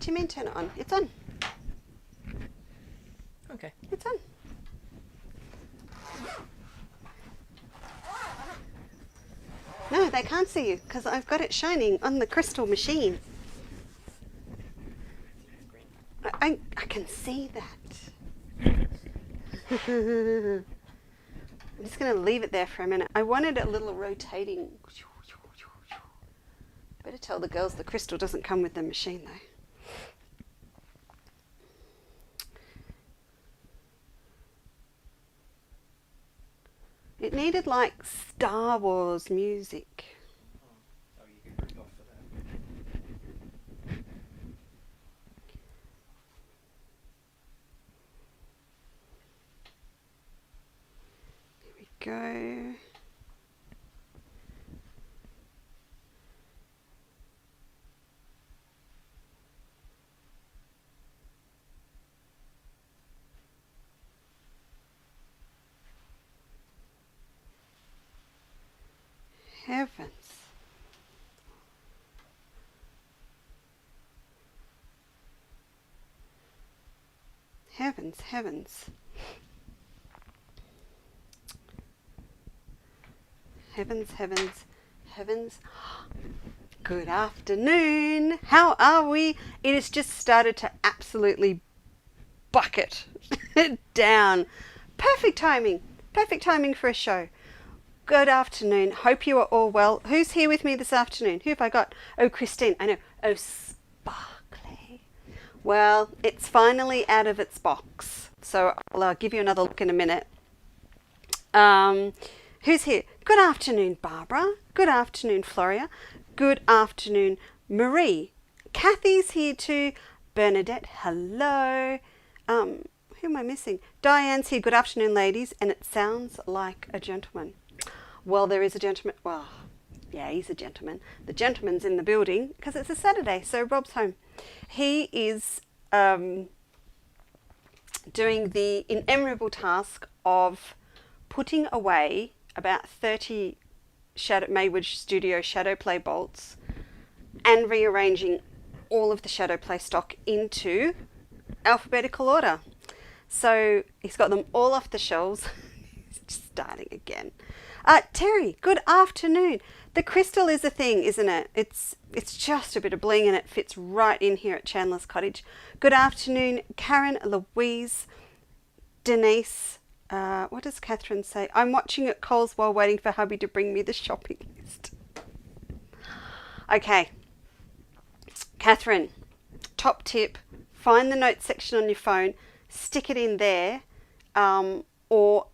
do you mean turn it on? It's on. Okay. It's on. No, they can't see you because I've got it shining on the crystal machine. I can see that. I'm just going to leave it there for a minute. I wanted a little rotating. Better tell the girls the crystal doesn't come with the machine though. It needed like Star Wars music. Oh, you get ripped off for that. Here we go. Heavens. Heavens, heavens. Heavens, heavens, heavens. Good afternoon. How are we? It has just started to absolutely bucket down. Perfect timing. Perfect timing for a show. Good afternoon. Hope you are all well. Who's here with me this afternoon? Who have I got? Oh, Christine. I know. Oh, Sparkly. Well, it's finally out of its box. So I'll give you another look in a minute. Who's here? Good afternoon, Barbara. Good afternoon, Floria. Good afternoon, Marie. Kathy's here too. Bernadette, hello. Who am I missing? Diane's here. Good afternoon, ladies. And it sounds like a gentleman. Well, there is a gentleman. Well, yeah, he's a gentleman. The gentleman's in the building because it's a Saturday, so Rob's home. He is doing the inevitable task of putting away about 30 Maywood Studio Shadow Play bolts and rearranging all of the Shadow Play stock into alphabetical order. So he's got them all off the shelves. He's just starting again. Terry, good afternoon. The crystal is a thing, isn't it? It's just a bit of bling and it fits right in here at Chandler's Cottage. Good afternoon, Karen, Louise, Denise. What does Catherine say? I'm watching at Coles while waiting for hubby to bring me the shopping list. Okay. Catherine, top tip, find the notes section on your phone, stick it in there, or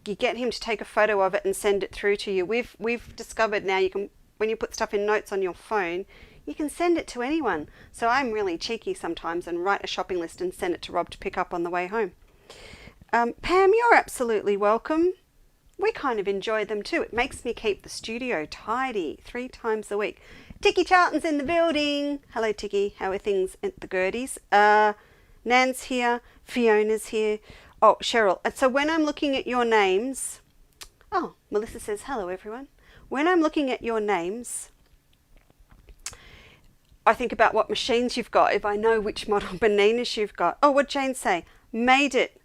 you get him to take a photo of it and send it through to you. We've discovered now you can, when you put stuff in notes on your phone, you can send it to anyone. So I'm really cheeky sometimes and write a shopping list and send it to Rob to pick up on the way home. Pam, you're absolutely welcome. We kind of enjoy them too. It makes me keep the studio tidy 3 times a week. Tikki Charlton's in the building. Hello, Tikki. How are things at the Gerties? Nan's here. Fiona's here. Oh, Cheryl. And so when I'm looking at your names... Oh, Melissa says, hello, everyone. When I'm looking at your names, I think about what machines you've got. If I know which model Bernina's you've got. Oh, what'd Jane say? Made it.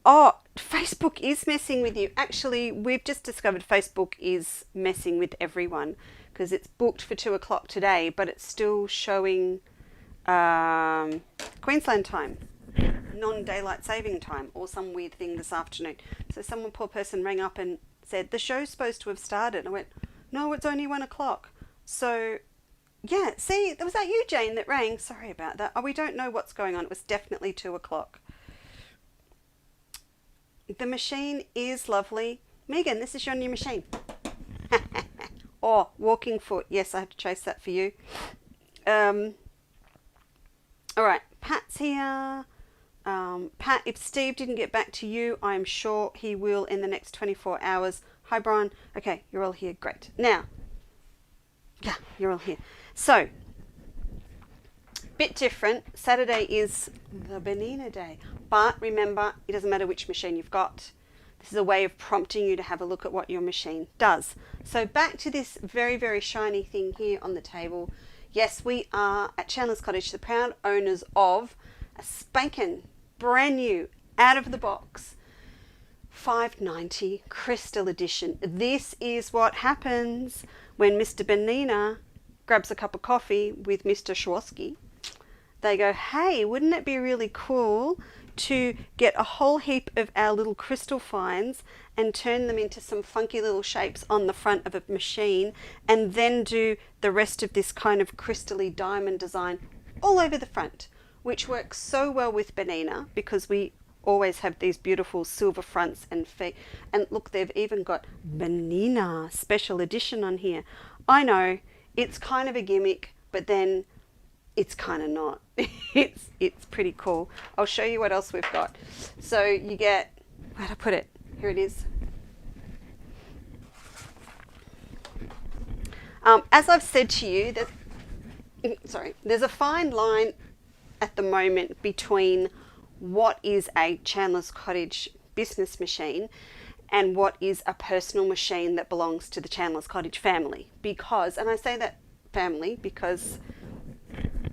Oh, Facebook is messing with you. Actually, we've just discovered Facebook is messing with everyone because it's booked for 2 o'clock today, but it's still showing Queensland time, non-daylight saving time, or some weird thing this afternoon. So some poor person rang up and said, the show's supposed to have started. And I went, no, it's only 1 o'clock. So, yeah, see, was that you, Jane, that rang? Sorry about that. Oh, we don't know what's going on. It was definitely 2 o'clock. The machine is lovely. Megan, this is your new machine. Oh, walking foot. Yes, I had to chase that for you. All right, Pat's here. Pat, if Steve didn't get back to you, I'm sure he will in the next 24 hours. Hi, Brian. Okay, you're all here. Great. Now, yeah, you're all here. So, bit different. Saturday is the Bernina Day. But remember, it doesn't matter which machine you've got. This is a way of prompting you to have a look at what your machine does. So back to this very, very shiny thing here on the table. Yes, we are at Chandler's Cottage, the proud owners of a spanking brand new, out of the box, $5.90 Crystal Edition. This is what happens when Mr. Bernina grabs a cup of coffee with Mr. Schwarzkopf. They go, hey, wouldn't it be really cool to get a whole heap of our little crystal finds and turn them into some funky little shapes on the front of a machine, and then do the rest of this kind of crystally diamond design all over the front, which works so well with Bernina because we always have these beautiful silver fronts and feet. And look, they've even got Bernina special edition on here. I know it's kind of a gimmick, but then it's kind of not. It's pretty cool. I'll show you what else we've got. So you get, where'd I put it? Here it is. As I've said to you, there's a fine line at the moment between what is a Chandler's Cottage business machine and what is a personal machine that belongs to the Chandler's Cottage family. Because, and I say that family because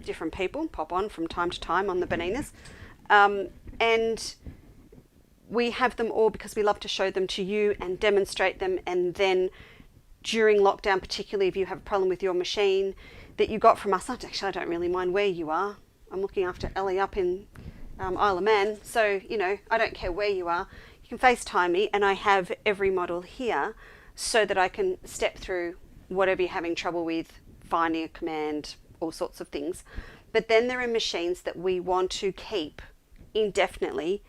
different people pop on from time to time on the Berninas, and we have them all because we love to show them to you and demonstrate them. And then during lockdown, particularly if you have a problem with your machine that you got from us, actually I don't really mind where you are. I'm looking after Ellie up in Isle of Man, so you know, I don't care where you are. You can FaceTime me, and I have every model here so that I can step through whatever you're having trouble with, finding a command, all sorts of things. But then there are machines that we want to keep indefinitely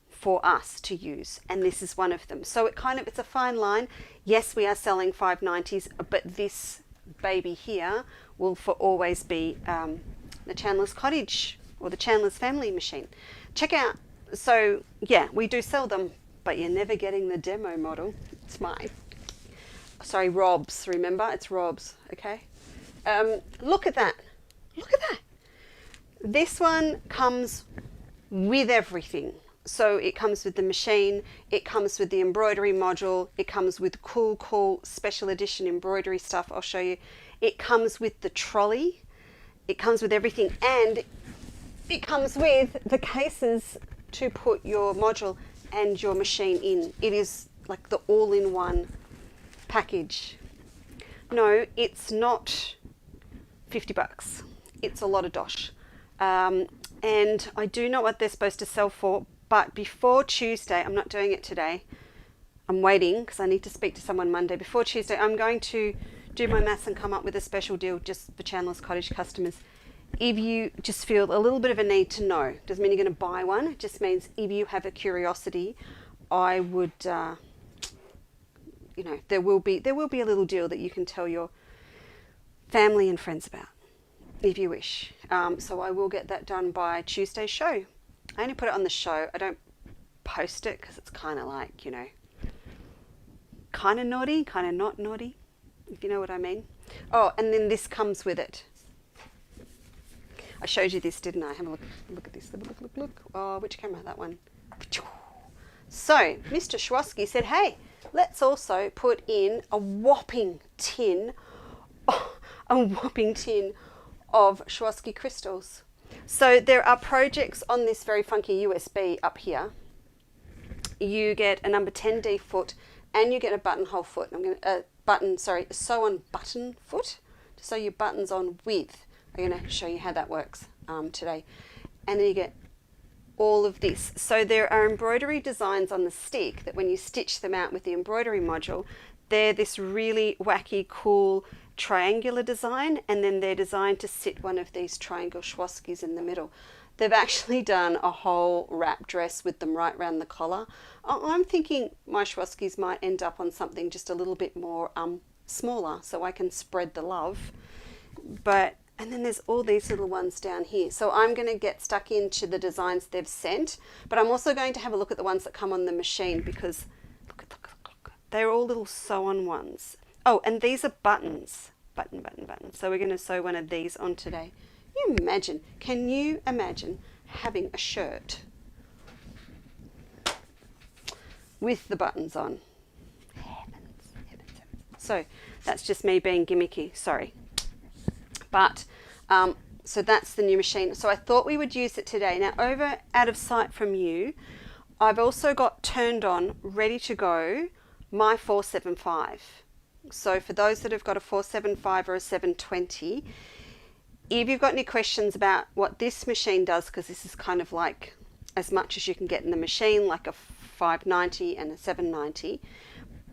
for us to use, and this is one of them. So it's a fine line. Yes, we are selling $5.90s, but this baby here will for always be the Chandler's Cottage or the Chandler's family machine. Check out. So yeah, we do sell them, but you're never getting the demo model. It's mine. Sorry, Rob's. Remember, it's Rob's. Okay. Look at that. Look at that. This one comes with everything. So it comes with the machine, it comes with the embroidery module, it comes with cool special edition embroidery stuff I'll show you. It comes with the trolley, it comes with everything, and it comes with the cases to put your module and your machine in. It is like the all-in-one package. No, it's not $50. It's a lot of dosh. And I do know what they're supposed to sell for, but before Tuesday, I'm not doing it today. I'm waiting because I need to speak to someone Monday. Before Tuesday, I'm going to do my maths and come up with a special deal just for Chandler's Cottage customers. If you just feel a little bit of a need to know, doesn't mean you're going to buy one. It just means if you have a curiosity, I would, there will be a little deal that you can tell your family and friends about, if you wish. So I will get that done by Tuesday's show. I only put it on the show. I don't post it because it's kind of like, kind of naughty, kind of not naughty, if you know what I mean. Oh, and then this comes with it. I showed you this, didn't I? Have a look at this. Look. Oh, which camera? That one. So, Mr. Schwarzkopf said, hey, let's also put in a whopping tin of Schwarzkopf crystals. So there are projects on this very funky USB up here. You get a number 10D foot and you get a buttonhole foot. I'm going to sew on button foot to sew your buttons on with. I'm going to show you how that works today. And then you get all of this. So there are embroidery designs on the stick that when you stitch them out with the embroidery module, they're this really wacky, cool triangular design, and then they're designed to sit one of these triangle Schwarzkopfs in the middle. They've actually done a whole wrap dress with them right around the collar. I'm thinking my Schwarzkopfs might end up on something just a little bit more smaller so I can spread the love. And then there's all these little ones down here. So I'm going to get stuck into the designs they've sent, but I'm also going to have a look at the ones that come on the machine because look. They're all little sew-on ones. Oh, and these are buttons. Button. So we're going to sew one of these on today. Can you imagine having a shirt with the buttons on? Heavens. So that's just me being gimmicky, sorry. But so that's the new machine. So I thought we would use it today. Now, over out of sight from you, I've also got turned on, ready to go, my 475. So for those that have got a 475 or a 720, if you've got any questions about what this machine does, because this is kind of like as much as you can get in the machine, like a 590 and a 790,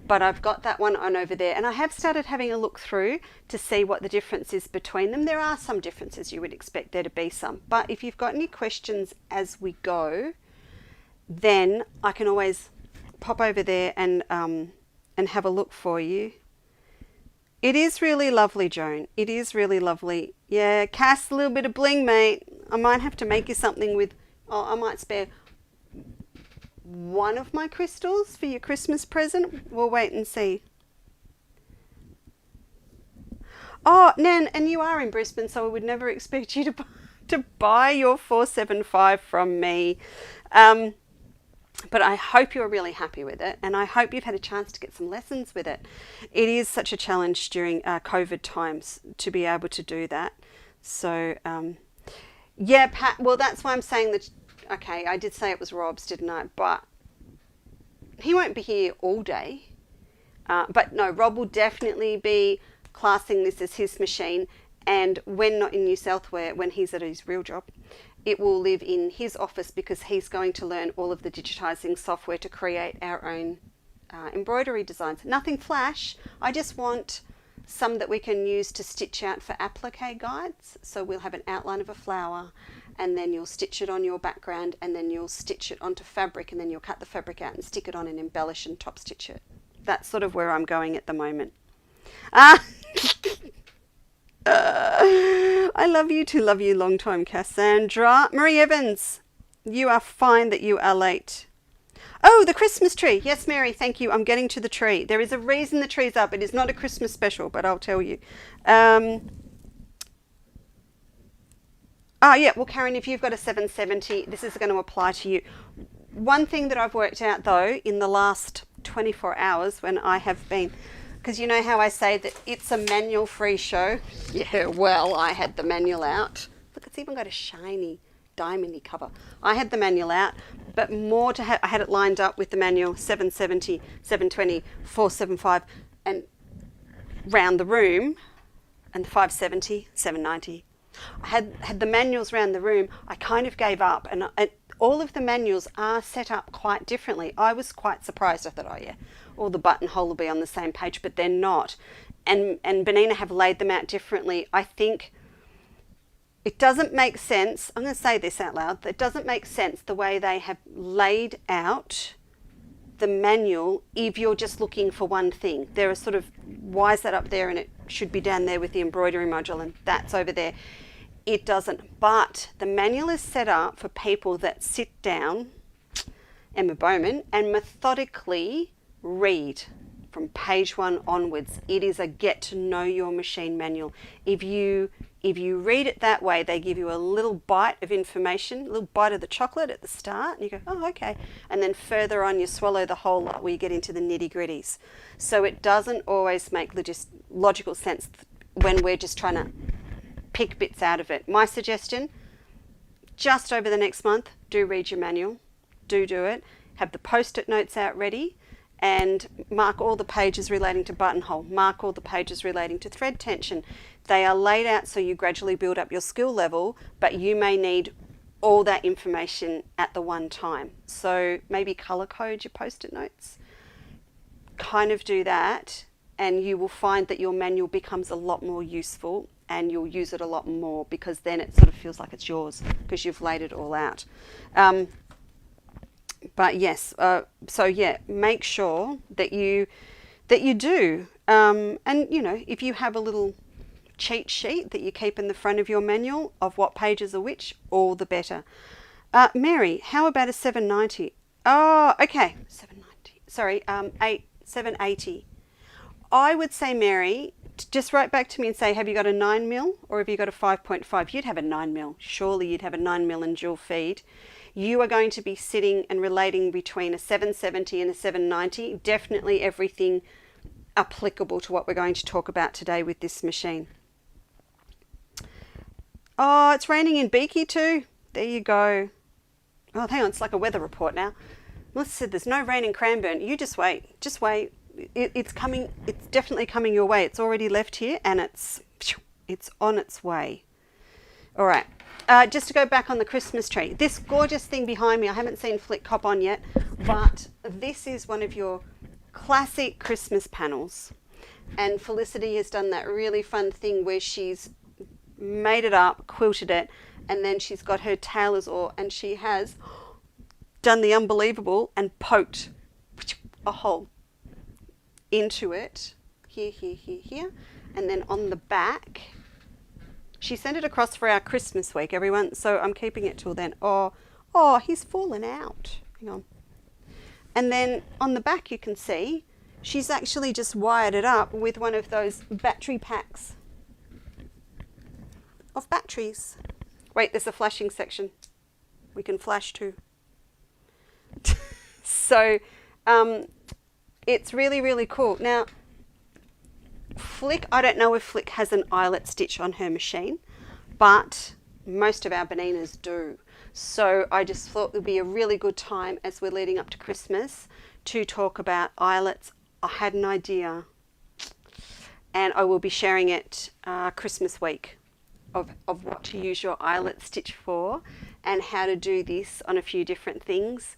but I've got that one on over there, and I have started having a look through to see what the difference is between them. There are some differences, you would expect there to be some, but if you've got any questions as we go, then I can always pop over there and have a look for you. It is really lovely, Joan. It is really lovely. Yeah, Cass, a little bit of bling, mate. I might have to make you something with, I might spare one of my crystals for your Christmas present. We'll wait and see. Oh, Nan, and you are in Brisbane, so I would never expect you to buy your 475 from me. But I hope you're really happy with it, and I hope you've had a chance to get some lessons with it. It is such a challenge during COVID times to be able to do that. So, yeah, Pat, well, that's why I'm saying that, okay, I did say it was Rob's, didn't I? But he won't be here all day. But no, Rob will definitely be classing this as his machine, and when not in New South Wales, when he's at his real job, it will live in his office because he's going to learn all of the digitizing software to create our own embroidery designs. Nothing flash. I just want some that we can use to stitch out for applique guides. So we'll have an outline of a flower, and then you'll stitch it on your background, and then you'll stitch it onto fabric, and then you'll cut the fabric out and stick it on and embellish and top stitch it. That's sort of where I'm going at the moment. I love you to love you long time, Cassandra. Marie Evans, you are fine that you are late. Oh, the Christmas tree. Yes, Mary, thank you. I'm getting to the tree. There is a reason the tree's up. It is not a Christmas special, but I'll tell you. Yeah, well, Karen, if you've got a 770, this is going to apply to you. One thing that I've worked out, though, in the last 24 hours when I have been, because you know how I say that it's a manual-free show? Yeah, well, I had the manual out. Look, it's even got a shiny, diamondy cover. I had the manual out, but more to I had it lined up with the manual 770, 720, 475, and round the room, and the 570, 790. I had the manuals round the room. I kind of gave up, and all of the manuals are set up quite differently. I was quite surprised. I thought, oh yeah, all the buttonhole will be on the same page, but they're not. And Bernina have laid them out differently. I think it doesn't make sense. I'm going to say this out loud. It doesn't make sense the way they have laid out the manual if you're just looking for one thing. There are sort of, why is that up there and it should be down there with the embroidery module and that's over there. It doesn't. But the manual is set up for people that sit down, Emma Bowman, and methodically read from page 1 onwards. It is a get to know your machine manual. If you read it that way, they give you a little bite of information, a little bite of the chocolate at the start, and you go, oh, okay. And then further on, you swallow the whole lot where you get into the nitty-gritties. So it doesn't always make logical sense when we're just trying to pick bits out of it. My suggestion, just over the next month, do read your manual. Do it. Have the post-it notes out ready, and mark all the pages relating to buttonhole. Mark all the pages relating to thread tension. They are laid out so you gradually build up your skill level, but you may need all that information at the one time. So maybe color code your post-it notes. Kind of do that, and you will find that your manual becomes a lot more useful, and you'll use it a lot more because then it sort of feels like it's yours because you've laid it all out. But yes, so yeah, make sure that you do. And you know, if you have a little cheat sheet that you keep in the front of your manual of what pages are which, all the better. Mary, how about a 790? Oh, okay, 790. Sorry, 780. I would say, Mary, just write back to me and say, have you got a 9mm or have you got a 5.5? You'd have a 9mm. Surely you'd have a 9mm in dual feed. You are going to be sitting and relating between a 770 and a 790. Definitely everything applicable to what we're going to talk about today with this machine. Oh, it's raining in Beaky too. There you go. Oh, hang on, it's like a weather report now. Melissa said there's no rain in Cranbourne. You just wait. Just wait. It's coming. It's definitely coming your way. It's already left here and it's on its way. All right. Just to go back on the Christmas tree. This gorgeous thing behind me, I haven't seen Flick cop on yet, but this is one of your classic Christmas panels. And Felicity has done that really fun thing where she's made it up, quilted it, and then she's got her tailor's oar and she has done the unbelievable and poked a hole into it. Here, here, here, here. And then on the back, she sent it across for our Christmas week, everyone. So I'm keeping it till then. Oh, he's fallen out. Hang on. And then on the back you can see she's actually just wired it up with one of those battery packs of batteries. Wait, there's a flashing section. We can flash too. So it's really, really cool. Now, Flick, I don't know if Flick has an eyelet stitch on her machine, but most of our Berninas do. So I just thought it would be a really good time as we're leading up to Christmas to talk about eyelets. I had an idea and I will be sharing it Christmas week of what to use your eyelet stitch for and how to do this on a few different things.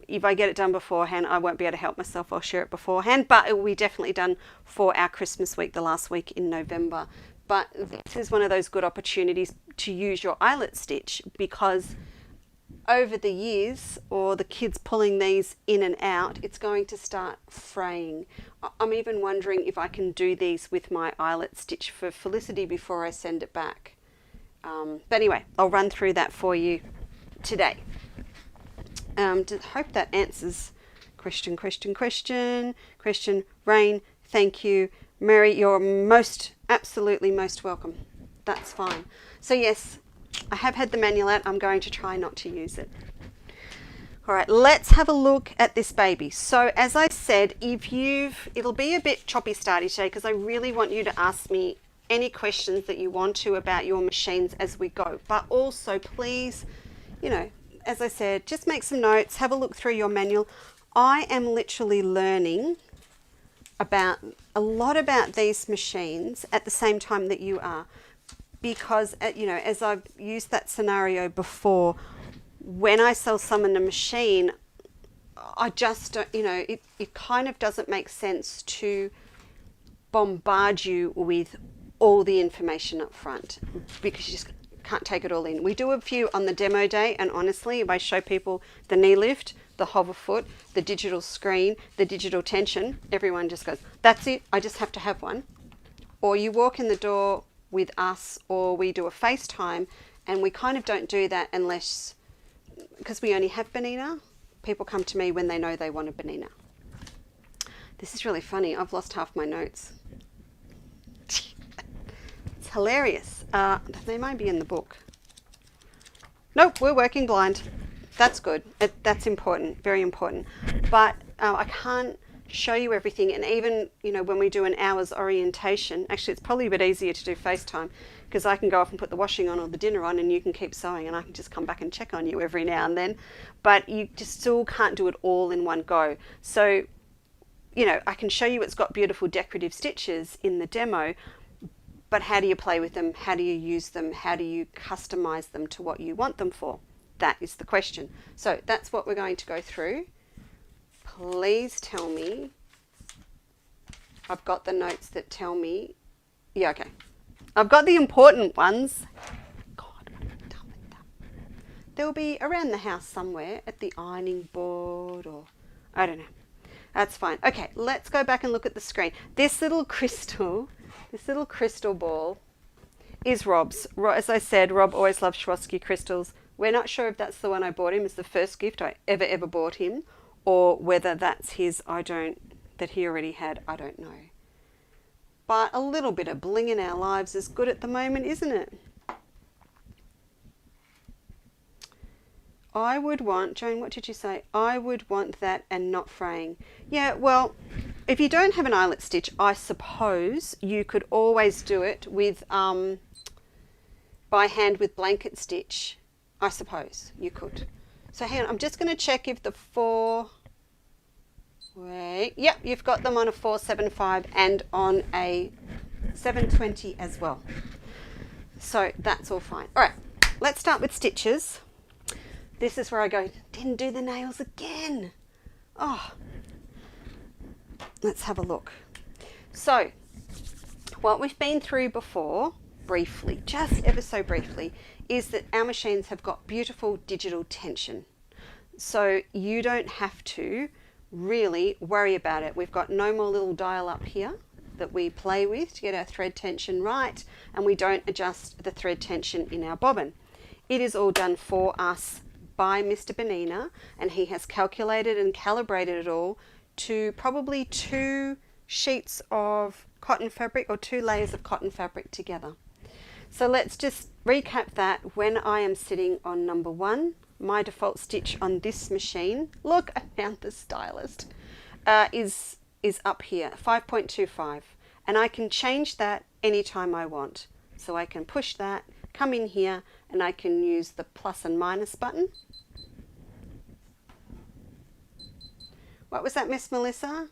If I get it done beforehand, I won't be able to help myself. I'll share it beforehand, but it will be definitely done for our Christmas week, the last week in November. But this is one of those good opportunities to use your eyelet stitch because over the years, or the kids pulling these in and out, it's going to start fraying. I'm even wondering if I can do these with my eyelet stitch for Felicity before I send it back. But anyway, I'll run through that for you today. Hope that answers question. Rain, thank you. Mary, you're absolutely most welcome. That's fine. So yes, I have had the manual out. I'm going to try not to use it. All right, let's have a look at this baby. So as I said, it'll be a bit choppy starty today because I really want you to ask me any questions that you want to about your machines as we go. But also please, as I said, just make some notes, have a look through your manual. I am literally learning a lot about these machines at the same time that you are, because as I've used that scenario before, when I sell someone a machine, I just don't, it kind of doesn't make sense to bombard you with all the information up front because you just can't take it all in. We do a few on the demo day, and honestly, if I show people the knee lift, the hover foot, the digital screen, the digital tension, everyone just goes, that's it, I just have to have one. Or you walk in the door with us, or we do a FaceTime, and we kind of don't do that unless, because we only have Bernina, people come to me when they know they want a Bernina. This is really funny. I've lost half my notes. It's hilarious. They might be in the book. Nope, we're working blind. That's good. That's important, very important. But I can't show you everything. And even, when we do an hour's orientation, actually it's probably a bit easier to do FaceTime because I can go off and put the washing on or the dinner on and you can keep sewing and I can just come back and check on you every now and then. But you just still can't do it all in one go. So, I can show you it's got beautiful decorative stitches in the demo, but how do you play with them? How do you use them? How do you customize them to what you want them for? That is the question. So that's what we're going to go through. Please tell me. I've got the notes that tell me. Yeah, okay. I've got the important ones. God, what have I done with that? They'll be around the house somewhere at the ironing board or I don't know. That's fine. Okay, let's go back and look at the screen. This little crystal ball is Rob's. As I said, Rob always loves Swarovski crystals. We're not sure if that's the one I bought him. It's the first gift I ever bought him, or whether that's his, that he already had, I don't know. But a little bit of bling in our lives is good at the moment, isn't it? I would want, Joan, what did you say? I would want that and not fraying. Yeah, well, if you don't have an eyelet stitch, I suppose you could always do it with by hand with blanket stitch, I suppose you could. So hang on, I'm just going to check if the yep, you've got them on a 475 and on a 720 as well. So that's all fine. All right, let's start with stitches. This is where I go, didn't do the nails again. Oh, let's have a look. So what we've been through before, briefly, just ever so briefly, is that our machines have got beautiful digital tension. So you don't have to really worry about it. We've got no more little dial up here that we play with to get our thread tension right, and we don't adjust the thread tension in our bobbin. It is all done for us by Mr. Bernina, and he has calculated and calibrated it all to probably 2 sheets of cotton fabric or 2 layers of cotton fabric together. So let's just recap that. When I am sitting on number 1, my default stitch on this machine, look, I found the stylist, is up here, 5.25, and I can change that anytime I want. So I can push that, come in here, and I can use the plus and minus button. What was that, Miss Melissa?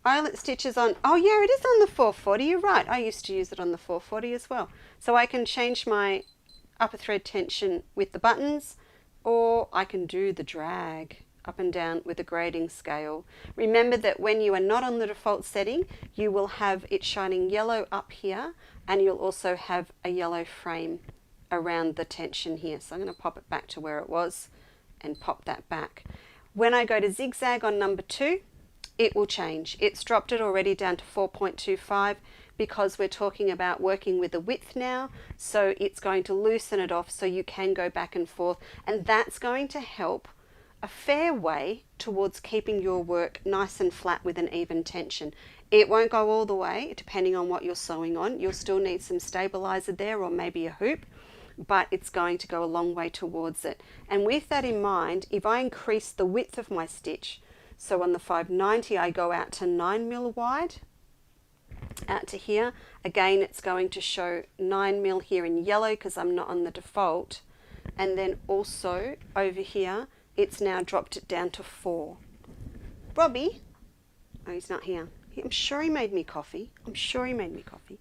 Eyelet stitches on, oh yeah, it is on the 440, you're right. I used to use it on the 440 as well. So I can change my upper thread tension with the buttons, or I can do the drag up and down with a grading scale. Remember that when you are not on the default setting, you will have it shining yellow up here, and you'll also have a yellow frame around the tension here. So I'm going to pop it back to where it was and pop that back. When I go to zigzag on number 2, it will change. It's dropped it already down to 4.25 because we're talking about working with the width now. So it's going to loosen it off so you can go back and forth, and that's going to help a fair way towards keeping your work nice and flat with an even tension. It won't go all the way depending on what you're sewing on. You'll still need some stabilizer there or maybe a hoop, but it's going to go a long way towards it. And with that in mind, if I increase the width of my stitch, so on the 590 I go out to 9mm wide, out to here, again it's going to show 9mm here in yellow because I'm not on the default, and then also over here it's now dropped it down to 4. Robbie, oh he's not here. I'm sure he made me coffee. I'm sure he made me coffee.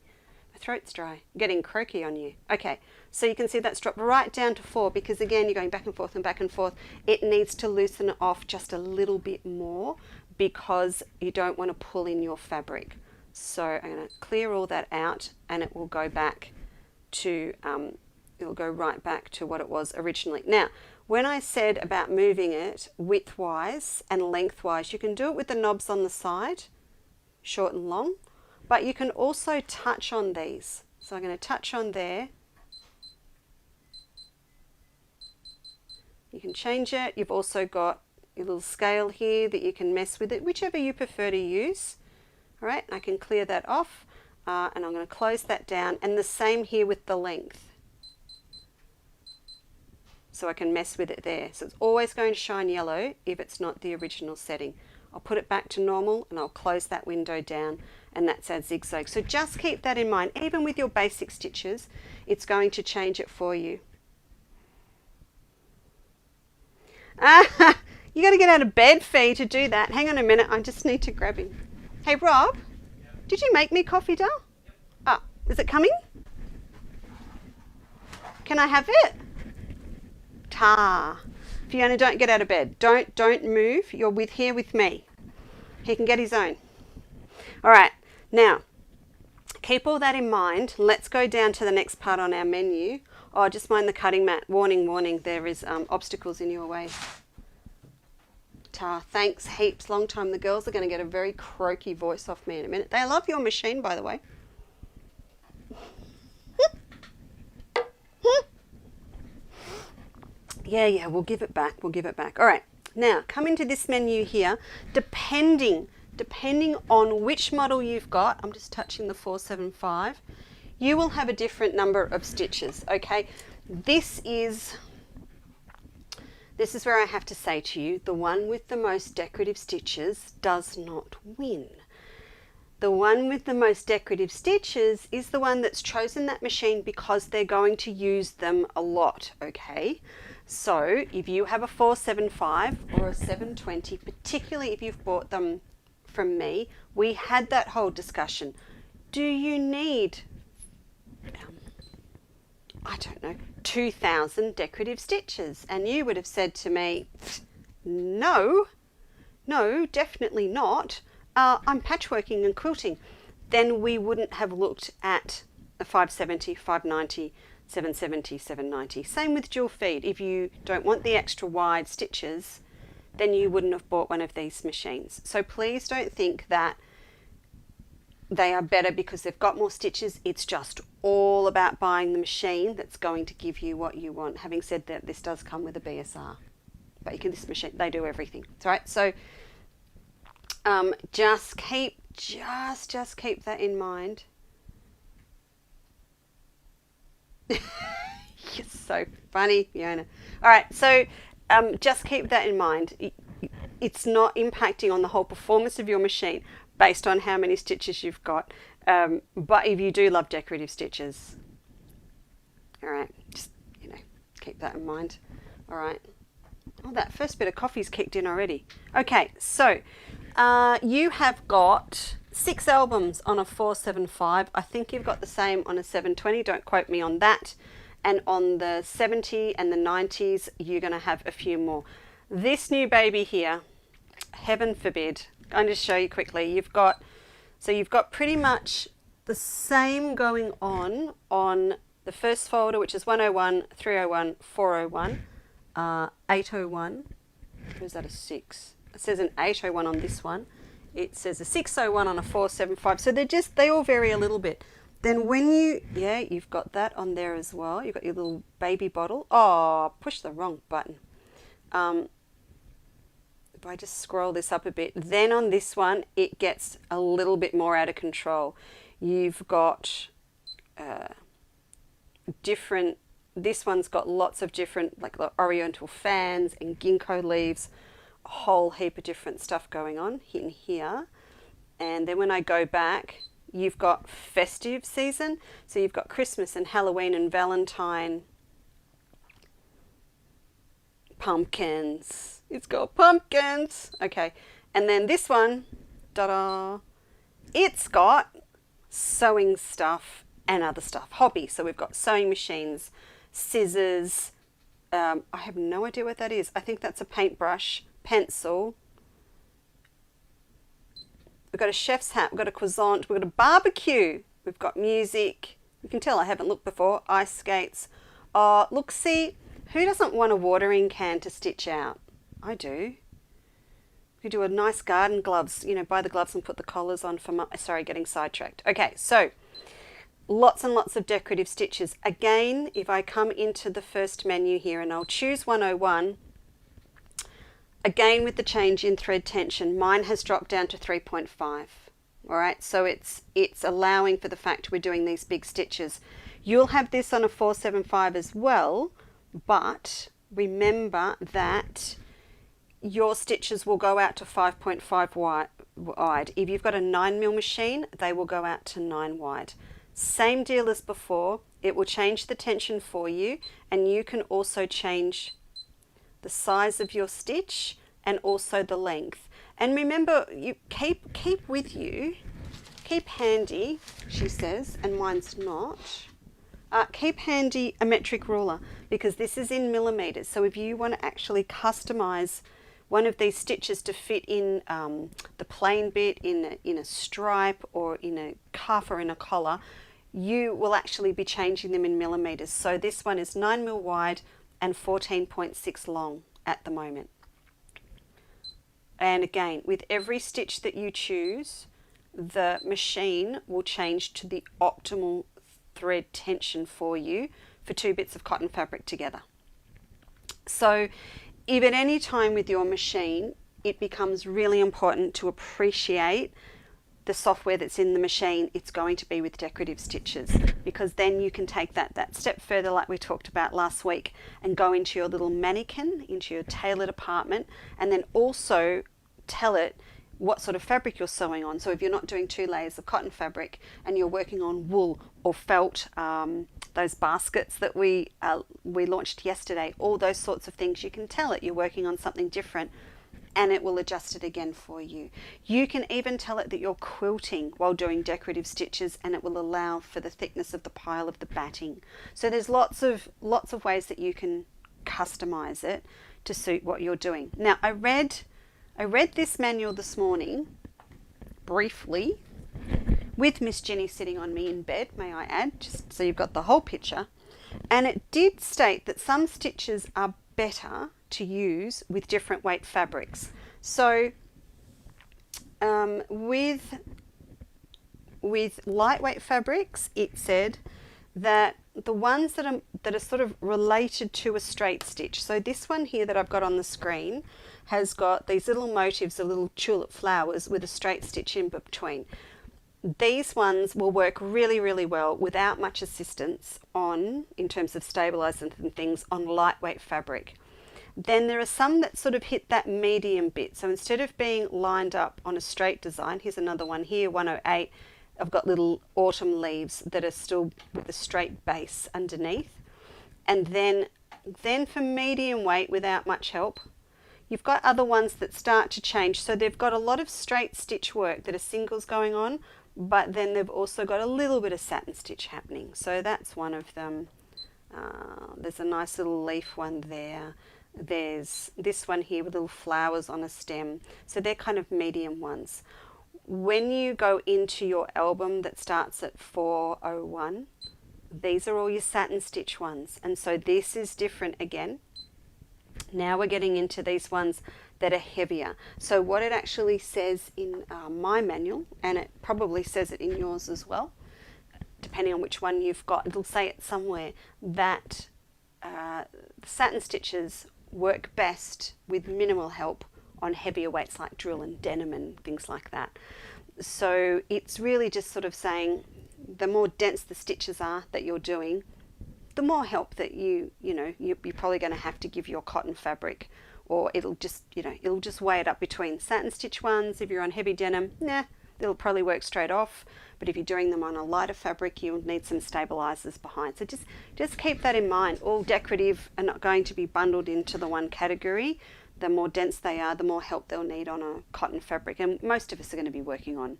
My throat's dry. I'm getting croaky on you. Okay, so you can see that's dropped right down to 4 because again you're going back and forth and back and forth. It needs to loosen off just a little bit more because you don't want to pull in your fabric. So I'm going to clear all that out, and it will go back to, it'll go right back to what it was originally. Now, when I said about moving it widthwise and lengthwise, you can do it with the knobs on the side, short and long, but you can also touch on these. So I'm going to touch on there. You can change it. You've also got your little scale here that you can mess with it, whichever you prefer to use. All right, I can clear that off, and I'm going to close that down, and the same here with the length. So I can mess with it there. So it's always going to shine yellow if it's not the original setting. I'll put it back to normal and I'll close that window down, and that's our zigzag. So just keep that in mind. Even with your basic stitches, it's going to change it for you. You got to get out of bed, Fee, to do that. Hang on a minute, I just need to grab him. Hey Rob, did you make me coffee, doll? Oh, is it coming? Can I have it? Ta. Fiona, don't get out of bed. Don't move. You're here with me. He can get his own. All right, now keep all that in mind. Let's go down to the next part on our menu. Oh, just mind the cutting mat. Warning, warning, there is obstacles in your way. Ta, thanks heaps. Long time. The girls are going to get a very croaky voice off me in a minute. They love your machine, by the way. Yeah, we'll give it back. We'll give it back. All right, now come into this menu here. Depending on which model you've got, I'm just touching the 475, you will have a different number of stitches, okay? This is where I have to say to you, the one with the most decorative stitches does not win. The one with the most decorative stitches is the one that's chosen that machine because they're going to use them a lot, okay? So if you have a 475 or a 720, particularly if you've bought them from me, we had that whole discussion. Do you need, I don't know, 2,000 decorative stitches? And you would have said to me, no, definitely not. I'm patchworking and quilting. Then we wouldn't have looked at a 570, 590, 770, 790. Same with dual feed. If you don't want the extra wide stitches, then you wouldn't have bought one of these machines. So please don't think that they are better because they've got more stitches. It's just all about buying the machine that's going to give you what you want. Having said that, this does come with a BSR. But you can, this machine, they do everything. Right? So just keep that in mind. You're so funny, Fiona. All right, so just keep that in mind. It's not impacting on the whole performance of your machine based on how many stitches you've got. But if you do love decorative stitches, all right, just, keep that in mind. All right. Oh, that first bit of coffee's kicked in already. Okay, so you have got 6 albums on a 475. I think you've got the same on a 720. Don't quote me on that. And on the 70 and the 90s, you're going to have a few more. This new baby here, heaven forbid, I'm going to show you quickly. You've got pretty much the same going on the first folder, which is 101, 301, 401, 801. Or is that a 6? It says an 801 on this one. It says a 601 on a 475. So they all vary a little bit. Then when you've got that on there as well. You've got your little baby bottle. Oh, push the wrong button. If I just scroll this up a bit, then on this one, it gets a little bit more out of control. You've got this one's got lots of different, like oriental fans and ginkgo leaves, a whole heap of different stuff going on in here. And then when I go back, you've got festive season. So you've got Christmas and Halloween and Valentine. Pumpkins. It's got pumpkins. Okay. And then this one, ta-da, it's got sewing stuff and other stuff. Hobby. So we've got sewing machines, scissors. I have no idea what that is. I think that's a paintbrush, pencil. We've got a chef's hat. We've got a croissant. We've got a barbecue. We've got music. You can tell I haven't looked before. Ice skates. Look, see, who doesn't want a watering can to stitch out? I do. You do a nice garden gloves, buy the gloves and put the collars on for sorry, getting sidetracked. Okay, so lots and lots of decorative stitches. Again, if I come into the first menu here and I'll choose 101, again with the change in thread tension, mine has dropped down to 3.5. All right, so it's allowing for the fact we're doing these big stitches. You'll have this on a 475 as well, but remember that your stitches will go out to 5.5 wide. If you've got a 9mm machine, they will go out to 9 wide. Same deal as before. It will change the tension for you, and you can also change the size of your stitch and also the length. And remember, you keep with you, keep handy, she says, and mine's not. Keep handy a metric ruler, because this is in millimeters. So if you want to actually customize one of these stitches to fit in the plain bit, in a stripe, or in a cuff or in a collar, you will actually be changing them in millimeters. So this one is 9mm wide and 14.6 long at the moment. And again, with every stitch that you choose, the machine will change to the optimal thread tension for you for 2 bits of cotton fabric together. So if at any time with your machine, it becomes really important to appreciate the software that's in the machine, it's going to be with Decorative Stitches, because then you can take that step further, like we talked about last week, and go into your little mannequin, into your tailor department, and then also tell it, what sort of fabric you're sewing on. So if you're not doing 2 layers of cotton fabric and you're working on wool or felt, those baskets that we launched yesterday, all those sorts of things, you can tell it you're working on something different, and it will adjust it again for you. You can even tell it that you're quilting while doing decorative stitches, and it will allow for the thickness of the pile of the batting. So there's lots of ways that you can customize it to suit what you're doing. Now I read this manual this morning briefly with Miss Jenny sitting on me in bed, may I add, just so you've got the whole picture. And it did state that some stitches are better to use with different weight fabrics. So with lightweight fabrics, it said that the ones that are sort of related to a straight stitch. So this one here that I've got on the screen has got these little motifs of little tulip flowers with a straight stitch in between. These ones will work really, really well without much assistance in terms of stabilizers and things, on lightweight fabric. Then there are some that sort of hit that medium bit. So instead of being lined up on a straight design, here's another one here, 108. I've got little autumn leaves that are still with a straight base underneath. And then for medium weight without much help, you've got other ones that start to change. So they've got a lot of straight stitch work that are singles going on, but then they've also got a little bit of satin stitch happening. So that's one of them. There's a nice little leaf one there. There's this one here with little flowers on a stem. So they're kind of medium ones. When you go into your album that starts at 401, these are all your satin stitch ones. And so this is different again. Now we're getting into these ones that are heavier. So what it actually says in my manual, and it probably says it in yours as well, depending on which one you've got, it'll say it somewhere, that satin stitches work best with minimal help on heavier weights like drill and denim and things like that. So it's really just sort of saying the more dense the stitches are that you're doing, the more help that you're probably going to have to give your cotton fabric, or it'll just weigh it up between satin stitch ones. If you're on heavy denim, it'll probably work straight off. But if you're doing them on a lighter fabric, you'll need some stabilizers behind. So just keep that in mind. All decorative are not going to be bundled into the one category. The more dense they are, the more help they'll need on a cotton fabric. And most of us are going to be working on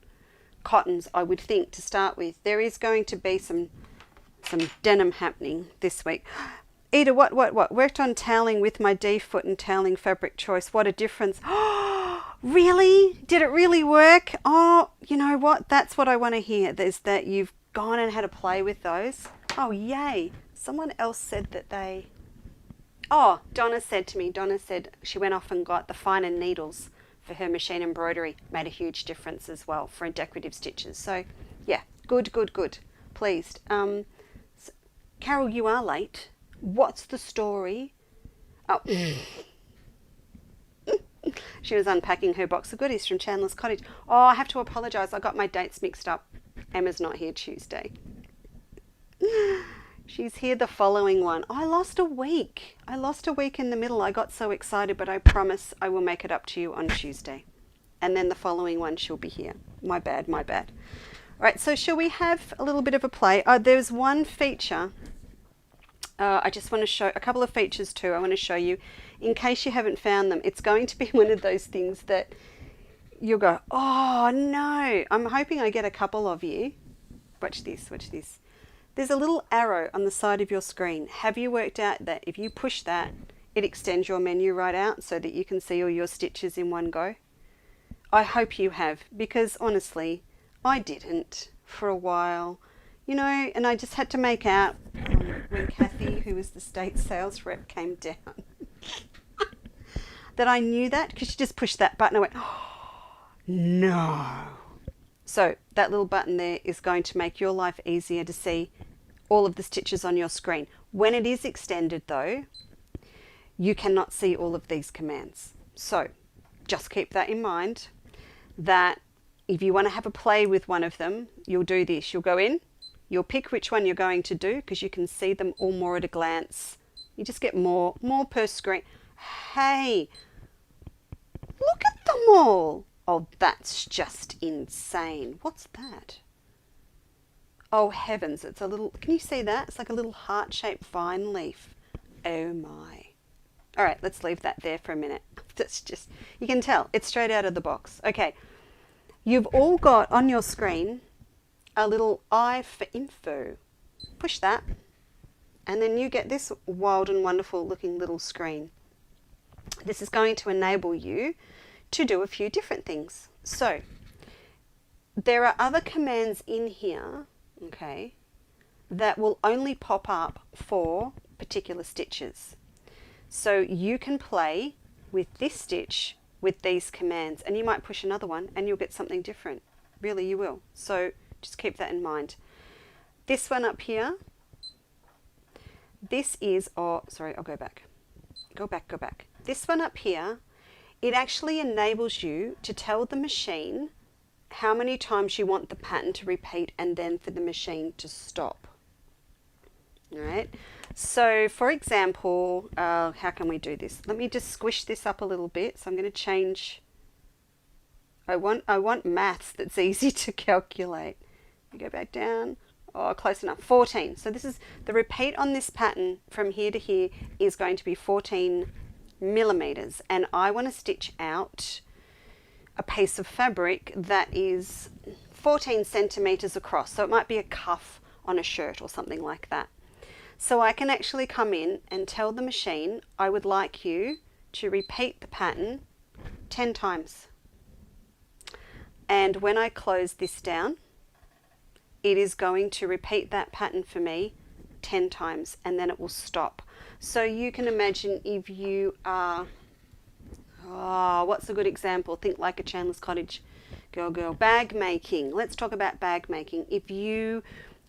cottons, I would think, to start with. There is going to be some denim happening this week. Ida, what? Worked on toweling with my D foot and toweling fabric choice. What a difference. Really? Did it really work? Oh, you know what? That's what I want to hear, is that you've gone and had a play with those. Oh, yay. Someone else said that they... Oh, Donna said she went off and got the finer needles for her machine embroidery. Made a huge difference as well for decorative stitches. So, yeah, good. Pleased. Carol, you are late. What's the story? Oh... She was unpacking her box of goodies from Chandler's Cottage. Oh, I have to apologise. I got my dates mixed up. Emma's not here Tuesday. She's here the following one. Oh, I lost a week. In the middle. I got so excited, but I promise I will make it up to you on Tuesday. And then the following one, she'll be here. My bad. All right, so shall we have a little bit of a play? There's one feature. I just want to show a couple of features too. I want to show you in case you haven't found them. It's going to be one of those things that you'll go, oh no. I'm hoping I get a couple of you. Watch this. There's a little arrow on the side of your screen. Have you worked out that if you push that, it extends your menu right out so that you can see all your stitches in one go? I hope you have, because honestly, I didn't for a while. And I just had to make out when Kathy, who was the state sales rep, came down, that I knew that, because she just pushed that button. I went, oh, no. So that little button there is going to make your life easier to see all of the stitches on your screen. When it is extended though, you cannot see all of these commands. So just keep that in mind, that if you want to have a play with one of them, you'll do this. You'll go in, you'll pick which one you're going to do, because you can see them all more at a glance. You just get more per screen. Hey, look at them all. Oh, that's just insane. What's that? Oh heavens, it's a little, can you see that? It's like a little heart-shaped vine leaf. Oh my. All right, let's leave that there for a minute. That's just, you can tell, it's straight out of the box. Okay, you've all got on your screen a little eye for info. Push that, and then you get this wild and wonderful looking little screen. This is going to enable you to do a few different things. So, there are other commands in here, okay, that will only pop up for particular stitches. So you can play with this stitch with these commands, and you might push another one and you'll get something different. Really, you will. So just keep that in mind. This one up here, this is, oh, sorry, I'll go back. Go back. This one up here, it actually enables you to tell the machine how many times you want the pattern to repeat and then for the machine to stop. All right. So for example, how can we do this? Let me just squish this up a little bit. So I'm going to change. I want maths that's easy to calculate. Go back down. Oh, close enough. 14. So this is the repeat on this pattern from here to here is going to be 14 millimeters, and I want to stitch out a piece of fabric that is 14 centimeters across. So it might be a cuff on a shirt or something like that. So I can actually come in and tell the machine, I would like you to repeat the pattern 10 times. And when I close this down, it is going to repeat that pattern for me 10 times, and then it will stop. So you can imagine if you are, oh, what's a good example? Think like a Chandler's Cottage girl. Bag making. Let's talk about bag making. If you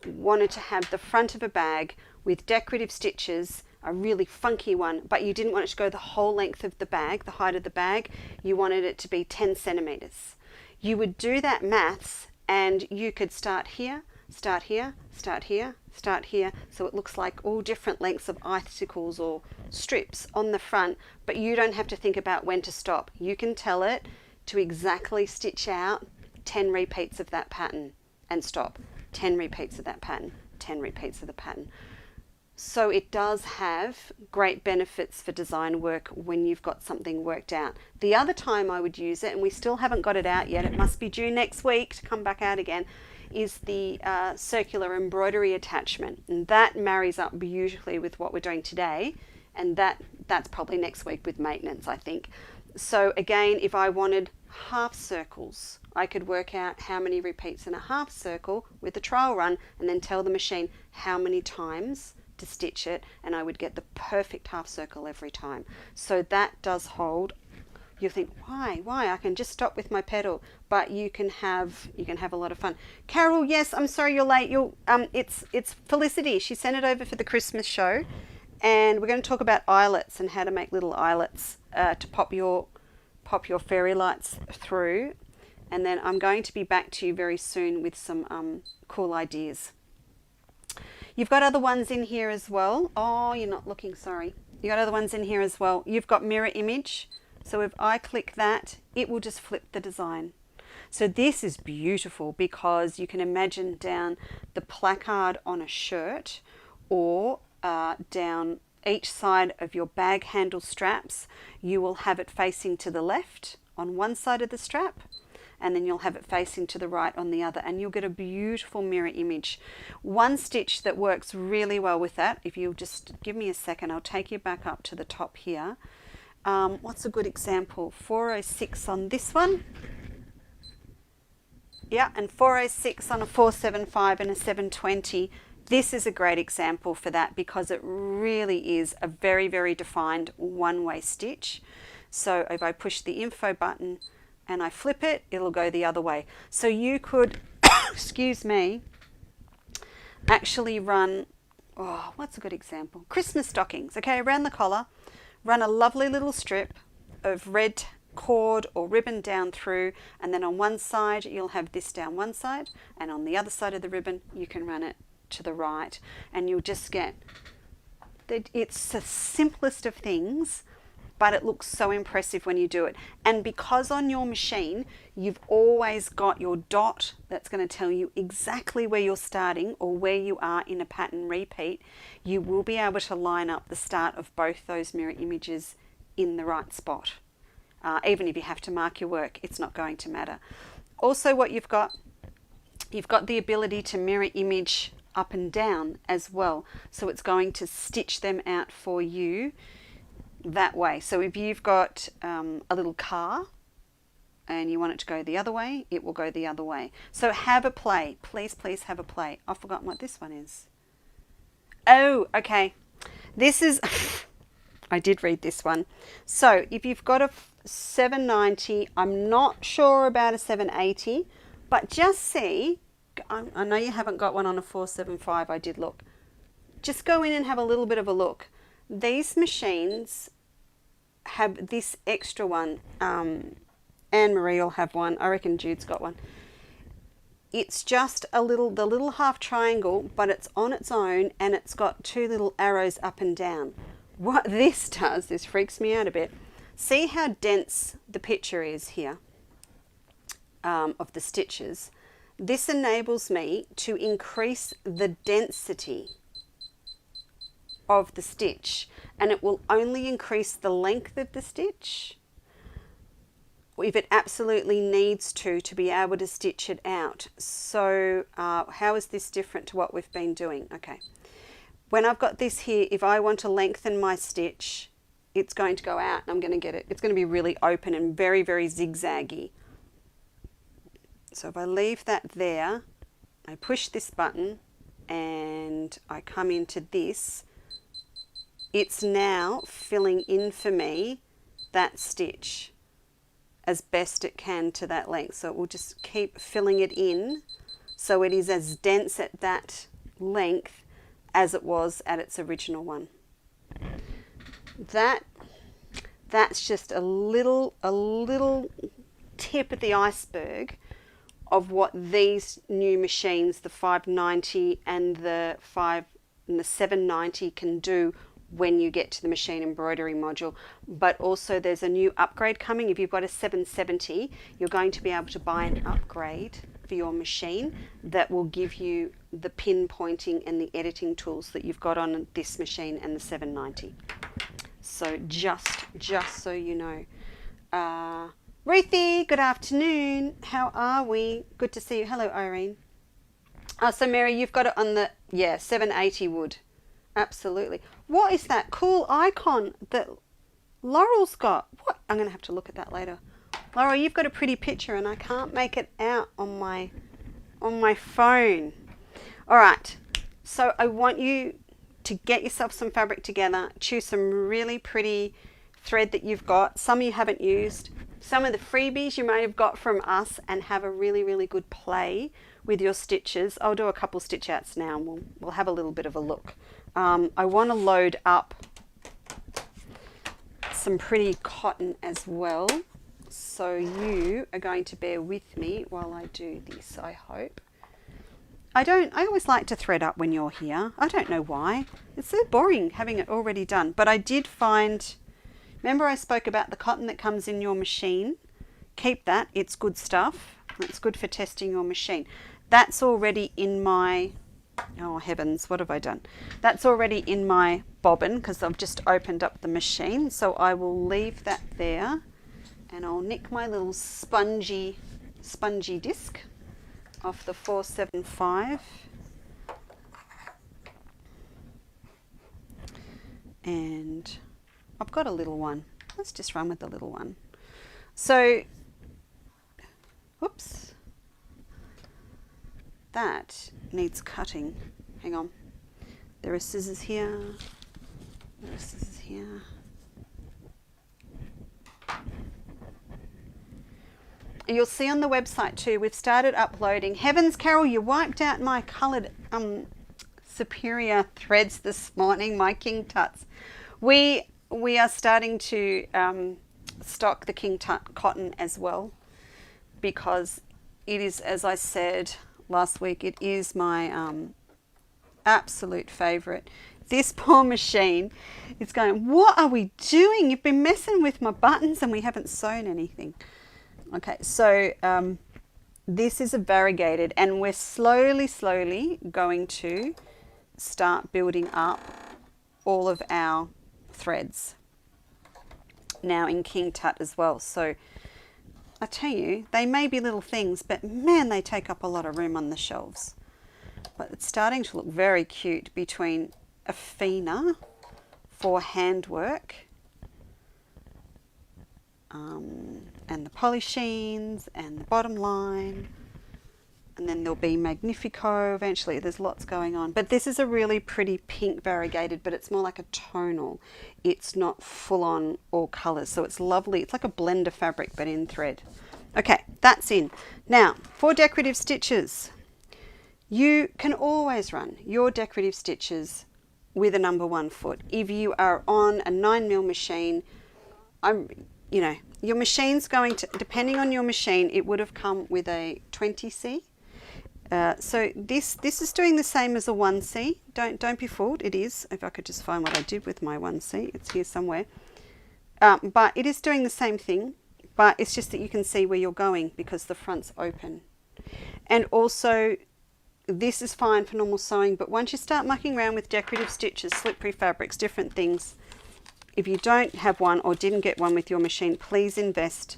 wanted to have the front of a bag with decorative stitches, a really funky one, but you didn't want it to go the whole length of the bag, the height of the bag, you wanted it to be 10 centimeters. You would do that maths, and you could start here, start here, start here, start here, so it looks like all different lengths of icicles or strips on the front, but you don't have to think about when to stop. You can tell it to exactly stitch out 10 repeats of that pattern and stop. 10 repeats of that pattern, 10 repeats of the pattern. So it does have great benefits for design work when you've got something worked out. The other time I would use it, and we still haven't got it out yet, it must be due next week to come back out again, is the circular embroidery attachment. And that marries up beautifully with what we're doing today, and that's probably next week with maintenance, I think. So again, if I wanted half circles, I could work out how many repeats in a half circle with a trial run, and then tell the machine how many times to stitch it, and I would get the perfect half circle every time. So that does hold. You think, why? I can just stop with my pedal, but you can have a lot of fun. Carol, yes, I'm sorry you're late. It's Felicity. She sent it over for the Christmas show, and we're going to talk about eyelets and how to make little eyelets to pop your fairy lights through. And then I'm going to be back to you very soon with some cool ideas. You've got other ones in here as well. Oh, you're not looking, sorry. You've got other ones in here as well. You've got mirror image. So if I click that, it will just flip the design. So this is beautiful because you can imagine down the placard on a shirt, or down each side of your bag handle straps. You will have it facing to the left on one side of the strap, and then you'll have it facing to the right on the other, and you'll get a beautiful mirror image. One stitch that works really well with that, if you'll just give me a second, I'll take you back up to the top here. What's a good example? 406 on this one. Yeah, and 406 on a 475 and a 720. This is a great example for that because it really is a very, very defined one-way stitch. So if I push the info button and I flip it, it'll go the other way. So you could, excuse me, actually run, oh, what's a good example? Christmas stockings, okay, around the collar, run a lovely little strip of red cord or ribbon down through, and then on one side you'll have this down one side, and on the other side of the ribbon you can run it to the right, and you'll just get, it's the simplest of things, but it looks so impressive when you do it. And because on your machine, you've always got your dot that's going to tell you exactly where you're starting or where you are in a pattern repeat, you will be able to line up the start of both those mirror images in the right spot. Even if you have to mark your work, it's not going to matter. Also, what you've got the ability to mirror image up and down as well. So it's going to stitch them out for you that way. So if you've got a little car and you want it to go the other way, it will go the other way. So have a play. Please, please have a play. I've forgotten what this one is. Oh, okay. This is... I did read this one. So if you've got a 790, I'm not sure about a 780, but just see, I know you haven't got one on a 475, I did look. Just go in and have a little bit of a look. These machines have this extra one. Anne-Marie will have one. I reckon Jude's got one. It's just the little half triangle, but it's on its own and it's got two little arrows up and down. What this does, this freaks me out a bit. See how dense the picture is here of the stitches. This enables me to increase the density of the stitch, and it will only increase the length of the stitch if it absolutely needs to be able to stitch it out. So how is this different to what we've been doing? Okay. When I've got this here, if I want to lengthen my stitch, it's going to go out and I'm going to get it. It's going to be really open and very, very zigzaggy. So if I leave that there, I push this button and I come into this, it's now filling in for me that stitch as best it can to that length. So it will just keep filling it in so it is as dense at that length as it was at its original one. That's just a little tip of the iceberg of what these new machines, the 590 and the 790 can do when you get to the machine embroidery module. But also there's a new upgrade coming. If you've got a 770, you're going to be able to buy an upgrade for your machine that will give you the pinpointing and the editing tools that you've got on this machine and the 790. So just so you know. Ruthie, good afternoon. How are we? Good to see you. Hello, Irene. So Mary, you've got it on the 780 wood. Absolutely. What is that cool icon that Laurel's got? What? I'm going to have to look at that later. Laurel, you've got a pretty picture and I can't make it out on my phone. All right. So I want you to get yourself some fabric together. Choose some really pretty thread that you've got. Some you haven't used. Some of the freebies you may have got from us, and have a really, really good play with your stitches. I'll do a couple stitch outs now and we'll have a little bit of a look. I want to load up some pretty cotton as well. So you are going to bear with me while I do this, I hope. I always like to thread up when you're here. I don't know why. It's so boring having it already done. But I did find, remember I spoke about the cotton that comes in your machine? Keep that. It's good stuff. It's good for testing your machine. That's already in my, oh heavens, what have I done? That's already in my bobbin because I've just opened up the machine. So I will leave that there and I'll nick my little spongy disc off the 475. And I've got a little one. Let's just run with the little one. So, whoops. That needs cutting. Hang on. There are scissors here. There are scissors here. You'll see on the website too, we've started uploading. Heavens, Carol, you wiped out my coloured Superior threads this morning, my King Tuts. We are starting to stock the King Tut cotton as well, because it is, as I said last week, it is my absolute favourite. this poor machine is going, what are we doing? You've been messing with my buttons and we haven't sewn anything. Okay, so this is a variegated, and we're slowly going to start building up all of our threads now in King Tut as well. So I tell you, they may be little things, but man, they take up a lot of room on the shelves. But it's starting to look very cute between a Fina for handwork and the polysheens and the bottom line. And then there'll be Magnifico eventually. There's lots going on. But this is a really pretty pink variegated, but it's more like a tonal. It's not full on all colours. So it's lovely. It's like a blender fabric, but in thread. Okay, that's in. Now, for decorative stitches, you can always run your decorative stitches with a number 1 foot. If you are on a 9mm machine, your machine's going to, depending on your machine, it would have come with a 20C. So this is doing the same as a 1C. Don't be fooled. It is. If I could just find what I did with my 1C, it's here somewhere. But it is doing the same thing. But it's just that you can see where you're going because the front's open. And also, this is fine for normal sewing. But once you start mucking around with decorative stitches, slippery fabrics, different things, if you don't have one or didn't get one with your machine, please invest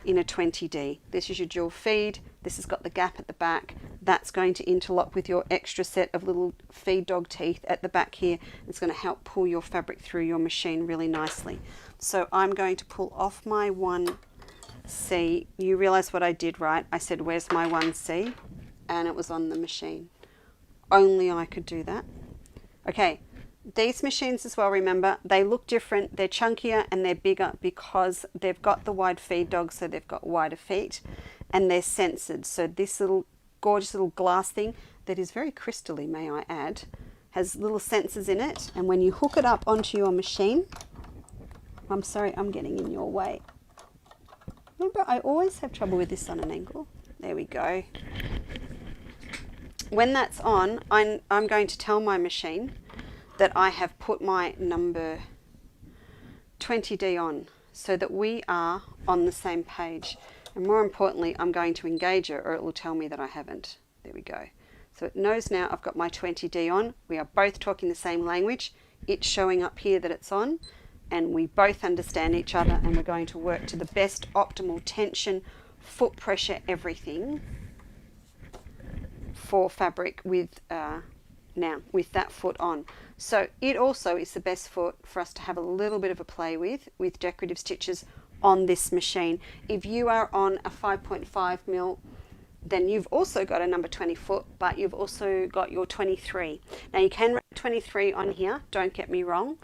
in a 20D. This is your dual feed. This has got the gap at the back. That's going to interlock with your extra set of little feed dog teeth at the back here. It's going to help pull your fabric through your machine really nicely. So I'm going to pull off my 1C. You realize what I did, right? I said, where's my 1C? And it was on the machine. Only I could do that. Okay. These machines as well, remember, they look different. They're chunkier and they're bigger because they've got the wide feed dog, so they've got wider feet, and they're censored. So this little gorgeous little glass thing that is very crystally, may I add, has little sensors in it, and when you hook it up onto your machine, I'm sorry, I'm getting in your way. Remember, I always have trouble with this on an angle. There we go. When that's on, I'm going to tell my machine that I have put my number 20D on so that we are on the same page. And more importantly, I'm going to engage it or it will tell me that I haven't. There we go. So it knows now I've got my 20D on. We are both talking the same language. It's showing up here that it's on, and we both understand each other, and we're going to work to the best optimal tension, foot pressure, everything for fabric with now with that foot on. So it also is the best foot for us to have a little bit of a play with decorative stitches on this machine. If you are on a 5.5mm, then you've also got a number 20 foot, but you've also got your 23. Now you can run 23 on here, don't get me wrong.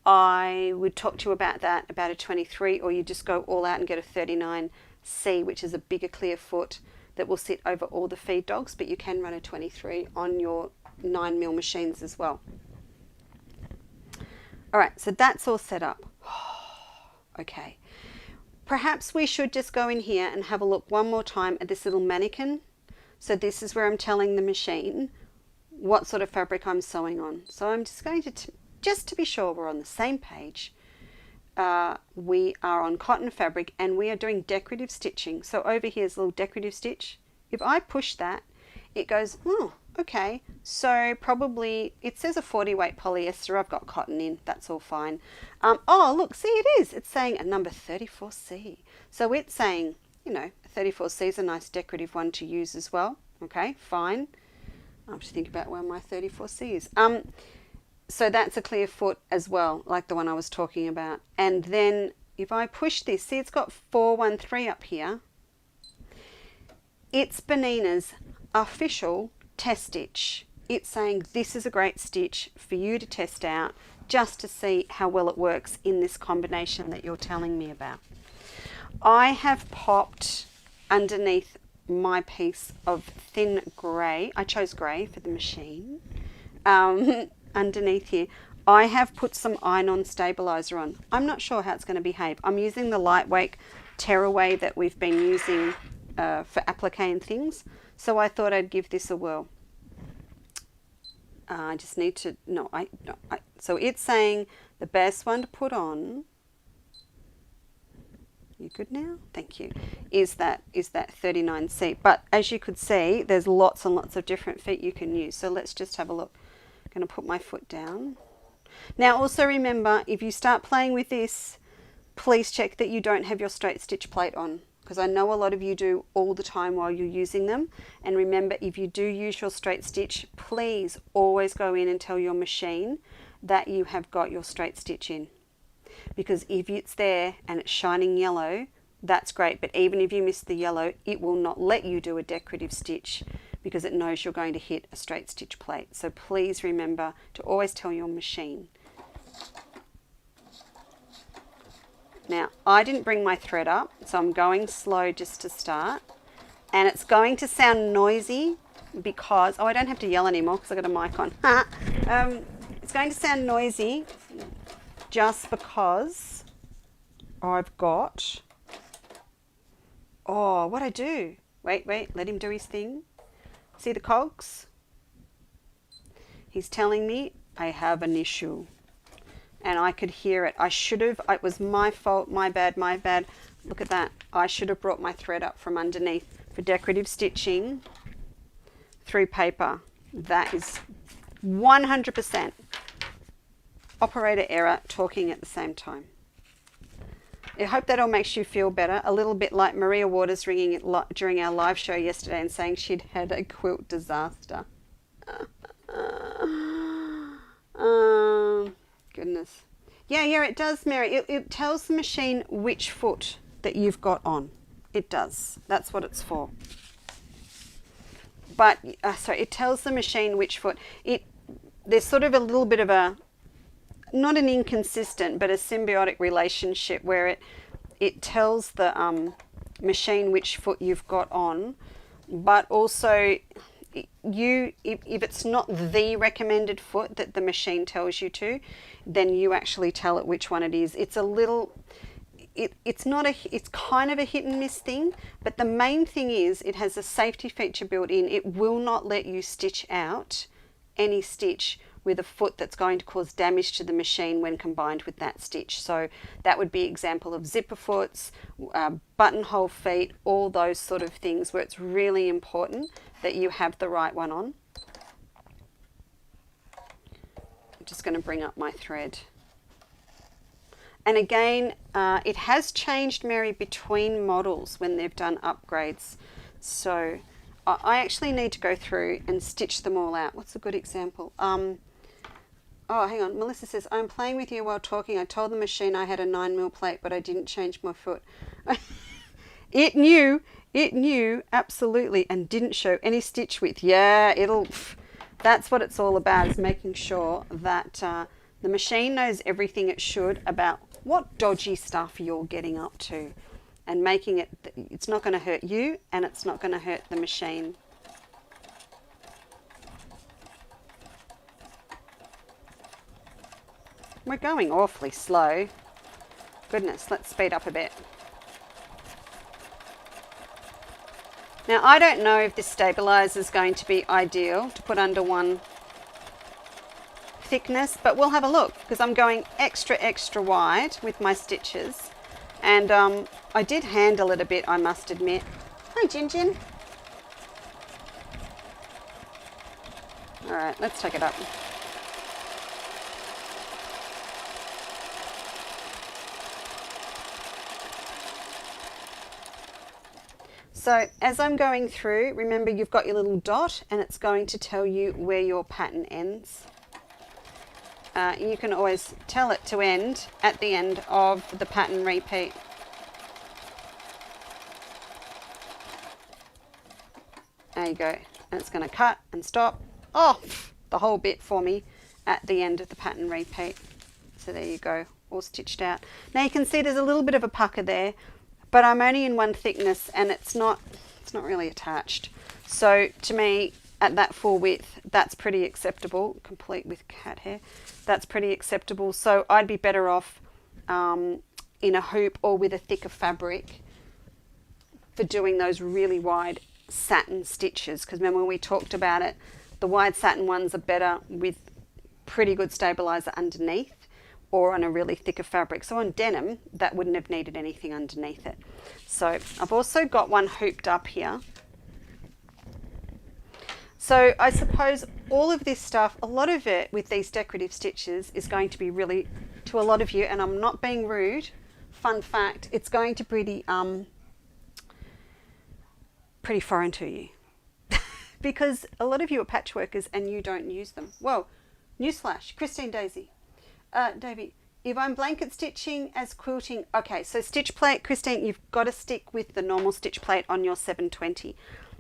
I would talk to you about that, about a 23, or you just go all out and get a 39C, which is a bigger clear foot that will sit over all the feed dogs, but you can run a 23 on your 9mm machines as well. All right, so that's all set up. Okay, perhaps we should just go in here and have a look one more time at this little mannequin. So this is where I'm telling the machine what sort of fabric I'm sewing on. So I'm just going to, just to be sure we're on the same page, we are on cotton fabric and we are doing decorative stitching. So over here is a little decorative stitch. If I push that, it goes, oh, okay, so probably, it says a 40 weight polyester, I've got cotton in, that's all fine. Oh, look, see, it is. It's saying a number 34C. So it's saying, you know, 34C is a nice decorative one to use as well. Okay, fine. I have to think about where my 34C is. So that's a clear foot as well, like the one I was talking about. And then if I push this, see, it's got 413 up here. It's Bernina's official test stitch. It's saying this is a great stitch for you to test out just to see how well it works in this combination that you're telling me about. I have popped underneath my piece of thin grey, I chose grey for the machine, underneath here, I have put some iron-on stabilizer on. I'm not sure how it's going to behave. I'm using the lightweight tearaway that we've been using for applique and things, so I thought I'd give this a whirl. I just need to, no, so it's saying the best one to put on, you good now? Thank you. Is that 39C. But as you could see, there's lots and lots of different feet you can use. So let's just have a look. I'm going to put my foot down. Now also remember, if you start playing with this, please check that you don't have your straight stitch plate on, because I know a lot of you do all the time while you're using them. And remember, if you do use your straight stitch, please always go in and tell your machine that you have got your straight stitch in. Because if it's there and it's shining yellow, that's great. But even if you miss the yellow, it will not let you do a decorative stitch because it knows you're going to hit a straight stitch plate. So please remember to always tell your machine. Now, I didn't bring my thread up, so I'm going slow just to start. And it's going to sound noisy because, oh, I don't have to yell anymore because I've got a mic on. It's going to sound noisy just because I've got, oh, what I do? Wait, let him do his thing. See the cogs? He's telling me I have an issue. And I could hear it. I should have, it was my fault, my bad. Look at that. I should have brought my thread up from underneath. For decorative stitching through paper, that is 100% operator error, talking at the same time. I hope that all makes you feel better. A little bit like Maria Waters ringing it during our live show yesterday and saying she'd had a quilt disaster. Goodness. Yeah, it does, Mary. It tells the machine which foot that you've got on. It does. That's what it's for. But, sorry, it tells the machine which foot. There's sort of a little bit of a, not an inconsistent, but a symbiotic relationship where it tells the machine which foot you've got on, but also if it's not the recommended foot that the machine tells you to, then you actually tell it which one it is. It's a little, it's kind of a hit and miss thing, but the main thing is it has a safety feature built in. It will not let you stitch out any stitch with a foot that's going to cause damage to the machine when combined with that stitch. So that would be example of zipper foots, buttonhole feet, all those sort of things where it's really important that you have the right one on. I'm just going to bring up my thread. And again, it has changed, Mary, between models when they've done upgrades. So I actually need to go through and stitch them all out. What's a good example? Oh, hang on. Melissa says, I'm playing with you while talking. I told the machine I had a 9mm plate, but I didn't change my foot. It knew, absolutely, and didn't show any stitch width. Yeah, that's what it's all about, is making sure that the machine knows everything it should about what dodgy stuff you're getting up to, and making it, it's not going to hurt you and it's not going to hurt the machine. We're going awfully slow. Goodness, let's speed up a bit. Now, I don't know if this stabilizer is going to be ideal to put under one thickness, but we'll have a look because I'm going extra wide with my stitches. And I did handle it a bit, I must admit. Hi, Jin. All right, let's take it up. So as I'm going through, remember you've got your little dot and it's going to tell you where your pattern ends. You can always tell it to end at the end of the pattern repeat. There you go. And it's going to cut and stop off the whole bit for me at the end of the pattern repeat. So there you go, all stitched out. Now you can see there's a little bit of a pucker there, but I'm only in one thickness and it's not really attached. So to me, at that full width, that's pretty acceptable, complete with cat hair. That's pretty acceptable. So I'd be better off in a hoop or with a thicker fabric for doing those really wide satin stitches. Because remember when we talked about it, The wide satin ones are better with pretty good stabilizer underneath or on a really thicker fabric. So on denim, that wouldn't have needed anything underneath it. So I've also got one hooped up here. So I suppose all of this stuff, a lot of it with these decorative stitches is going to be really, to a lot of you, and I'm not being rude, fun fact, it's going to be pretty foreign to you. Because a lot of you are patchworkers and you don't use them. Whoa, newsflash, Christine Daisy. Davey, if I'm blanket stitching as quilting, okay, so stitch plate, Christine, you've got to stick with the normal stitch plate on your 720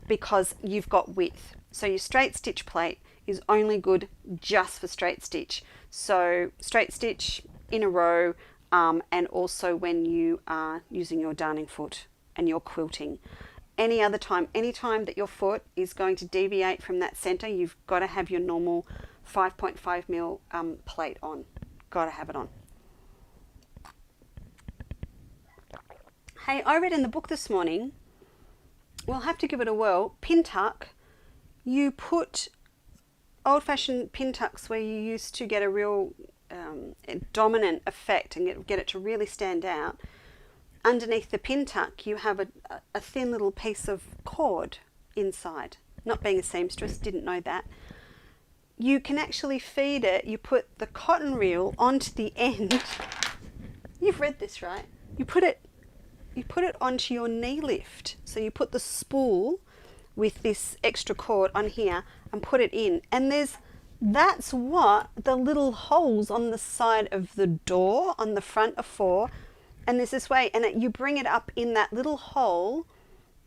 because you've got width. So your straight stitch plate is only good just for straight stitch. So straight stitch in a row, and also when you are using your darning foot and you're quilting. Any other time, any time that your foot is going to deviate from that center, you've got to have your normal 5.5 mil plate on. Got to have it on. Hey, I read in the book this morning, we'll have to give it a whirl, pin tuck. You put old-fashioned pin tucks where you used to get a real dominant effect and get it to really stand out. Underneath the pin tuck, you have a thin little piece of cord inside. Not being a seamstress, didn't know that. You can actually feed it. You put the cotton reel onto the end. You've read this, right? You put it onto your knee lift. So you put the spool with this extra cord on here and put it in. And that's what the little holes on the side of the door on the front are for. And there's this way, and you bring it up in that little hole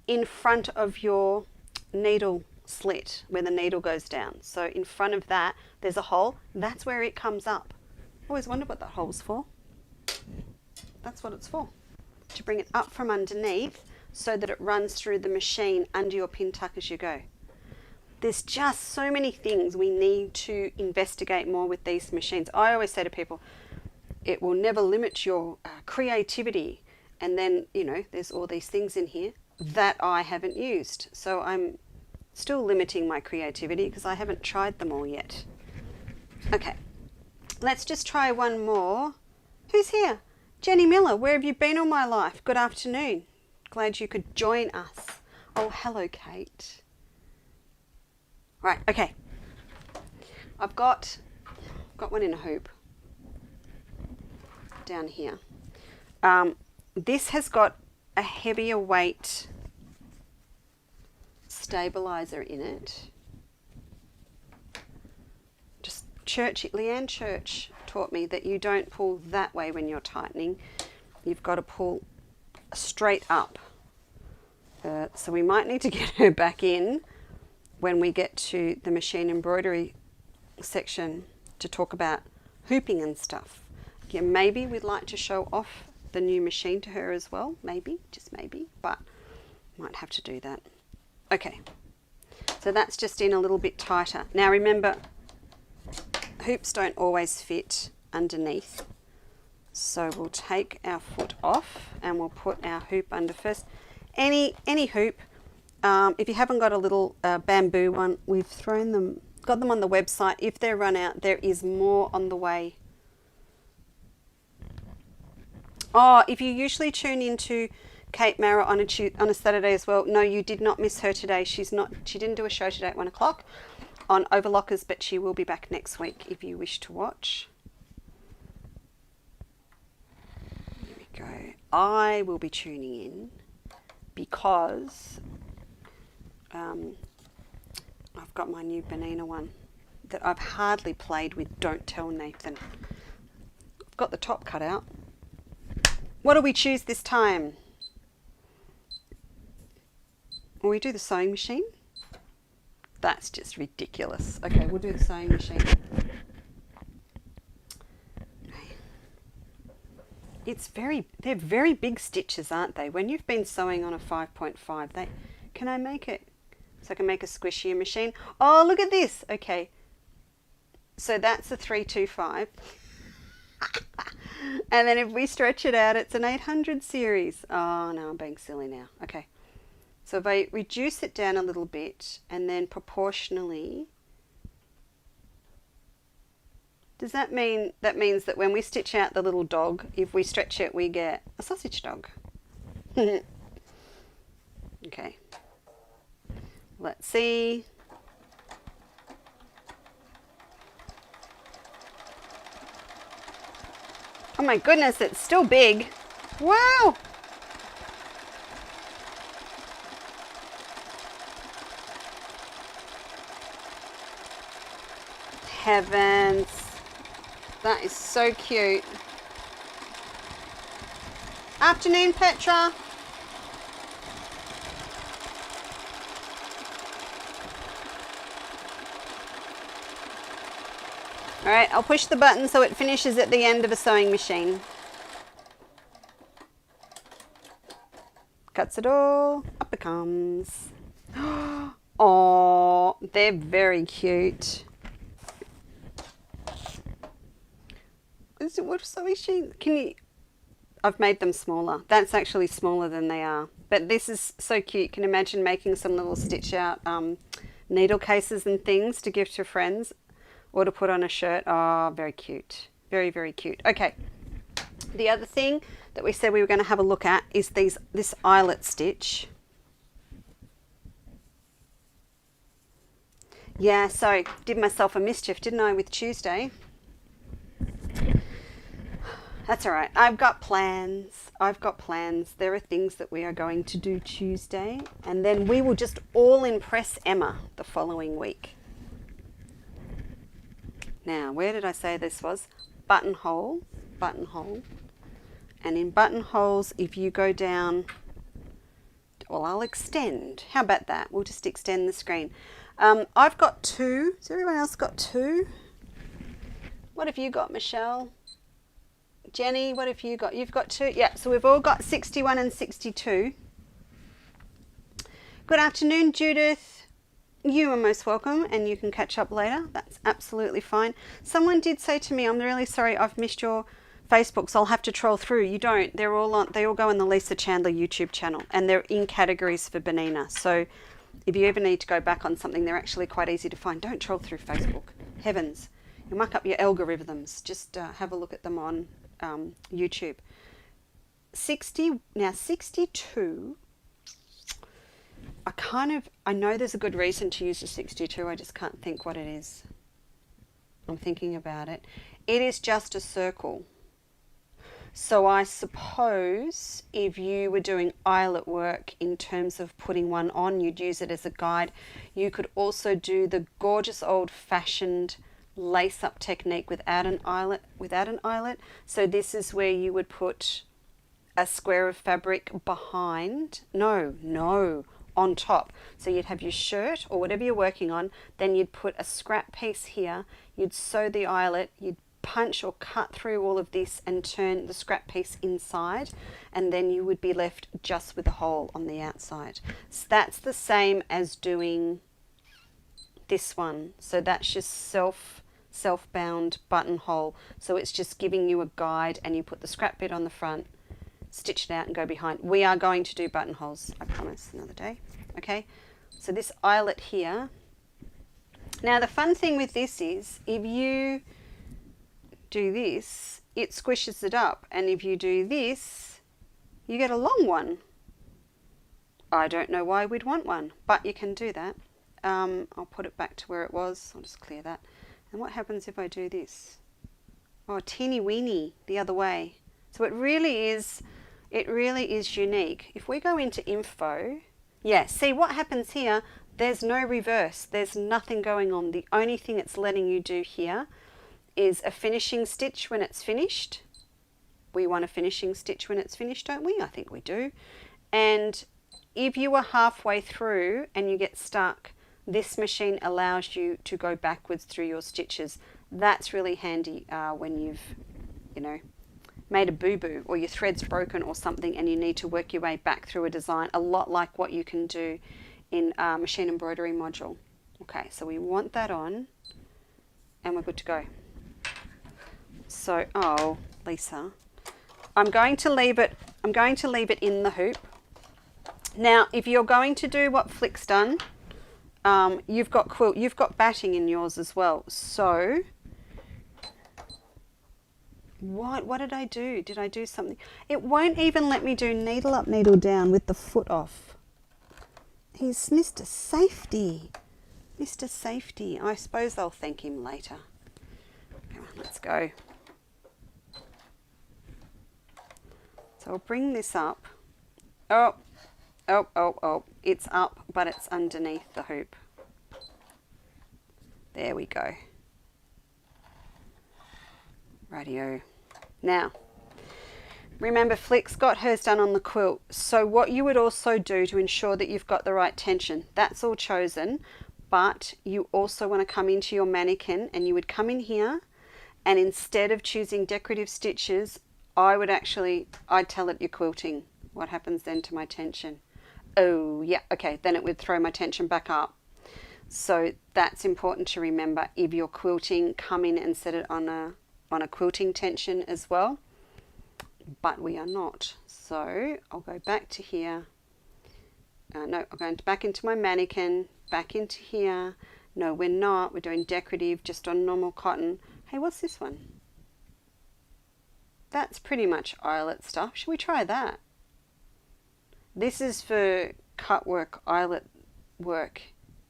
in front of your needle slit where the needle goes down. So in front of that, there's a hole. That's where it comes up. Always wondered what that hole's for. That's what it's for. To bring it up from underneath so that it runs through the machine under your pin tuck as you go. There's just so many things we need to investigate more with these machines. I always say to people, it will never limit your creativity. And then, there's all these things in here that I haven't used. So I'm still limiting my creativity because I haven't tried them all yet. Okay, let's just try one more. Who's here? Jenny Miller, where have you been all my life? Good afternoon. Glad you could join us. Oh, hello, Kate. Right, okay. I've got one in a hoop down here. This has got a heavier weight stabilizer in it. Just Leanne Church taught me that you don't pull that way when you're tightening. You've got to pull straight up. So we might need to get her back in when we get to the machine embroidery section to talk about hooping and stuff. Yeah, maybe we'd like to show off the new machine to her as well. Maybe, just maybe, but might have to do that. Okay, so that's just in a little bit tighter. Now remember, hoops don't always fit underneath. So we'll take our foot off and we'll put our hoop under first. Any hoop, if you haven't got a little bamboo one, we've got them on the website. If they're run out, there is more on the way. Oh, if you usually tune into Kate Mara on a Saturday as well, no, you did not miss her today. She didn't do a show today at 1 o'clock on Overlockers, but she will be back next week if you wish to watch. There we go. I will be tuning in because I've got my new Bernina one that I've hardly played with. Don't tell Nathan. I've got the top cut out. What do we choose this time? Will we do the sewing machine? That's just ridiculous. Okay, we'll do the sewing machine. They're very big stitches, aren't they? When you've been sewing on a 5.5, can I make it so I can make a squishier machine? Oh, look at this. Okay, so that's a 325. And then if we stretch it out, it's an 800 series. Oh no, I'm being silly now. Okay, so if I reduce it down a little bit and then proportionally Does that mean, that means that when we stitch out the little dog, if we stretch it, we get a sausage dog? Okay. Let's see. Oh my goodness, it's still big. Wow. Heavens. That is so cute. Afternoon, Petra. All right, I'll push the button so it finishes at the end of a sewing machine. Cuts it all, up it comes. Oh, they're very cute. What sewing machine? Can you? I've made them smaller. That's actually smaller than they are. But this is so cute. You can imagine making some little stitch out needle cases and things to give to friends or to put on a shirt. Oh, very cute. Very, very cute. Okay. The other thing that we said we were going to have a look at is this eyelet stitch. Yeah, so did myself a mischief, didn't I, with Tuesday? That's all right. I've got plans. There are things that we are going to do Tuesday, and then we will just all impress Emma the following week. Now, where did I say this was? Buttonhole. And in buttonholes, if you go down, well, I'll extend. How about that? We'll just extend the screen. I've got 2. Has everyone else got 2? What have you got, Michelle? Jenny, what have you got? You've got 2? Yeah, so we've all got 61 and 62. Good afternoon, Judith. You are most welcome, and you can catch up later. That's absolutely fine. Someone did say to me, I'm really sorry I've missed your Facebook, so I'll have to troll through. You don't. They all go on the Lisa Chandler YouTube channel, and they're in categories for Bernina. So if you ever need to go back on something, they're actually quite easy to find. Don't troll through Facebook. Heavens. You'll muck up your algorithms. Just have a look at them on YouTube. 62. I know there's a good reason to use the 62. I just can't think what it is. I'm thinking about it. It is just a circle. So I suppose if you were doing eyelet work in terms of putting one on, you'd use it as a guide. You could also do the gorgeous old-fashioned lace-up technique without an eyelet. So this is where you would put a square of fabric behind. No, on top. So you'd have your shirt or whatever you're working on, then you'd put a scrap piece here, you'd sew the eyelet, you'd punch or cut through all of this and turn the scrap piece inside, and then you would be left just with a hole on the outside. So that's the same as doing this one. So that's just self-bound buttonhole. So it's just giving you a guide, and you put the scrap bit on the front, stitch it out and go behind. We are going to do buttonholes, I promise, another day. Okay, so this eyelet here. Now the fun thing with this is if you do this, it squishes it up, and if you do this, you get a long one. I don't know why we'd want one, but you can do that. I'll put it back to where it was. I'll just clear that. And what happens if I do this? Oh, teeny weeny the other way. So it really is unique. If we go into info, yeah, see what happens here, there's no reverse. There's nothing going on. The only thing it's letting you do here is a finishing stitch when it's finished. We want a finishing stitch when it's finished, don't we? I think we do. And if you are halfway through and you get stuck, this machine allows you to go backwards through your stitches. That's really handy when you've, made a boo-boo or your thread's broken or something and you need to work your way back through a design, a lot like what you can do in machine embroidery module. Okay, so we want that on and we're good to go. So, oh, Lisa, I'm going to leave it in the hoop. Now, if you're going to do what Flick's done, you've got batting in yours as well. So What did I do? Did I do something? It won't even let me do needle up, needle down with the foot off. He's Mr. Safety. Mr. Safety. I suppose I'll thank him later. Come on, let's go. So I'll bring this up. Oh, it's up, but it's underneath the hoop. There we go. Rightio. Now, remember Flick's got hers done on the quilt. So what you would also do to ensure that you've got the right tension, that's all chosen, but you also want to come into your mannequin and you would come in here, and instead of choosing decorative stitches, I'd tell it you're quilting. What happens then to my tension? Oh yeah, okay, then it would throw my tension back up. So that's important to remember. If you're quilting, come in and set it on a quilting tension as well, but we are not. So I'll go back to here. No, I'm going back into my mannequin, back into here. No, we're not. We're doing decorative just on normal cotton. Hey, what's this one? That's pretty much eyelet stuff. Should we try that? This is for Cutwork eyelet work.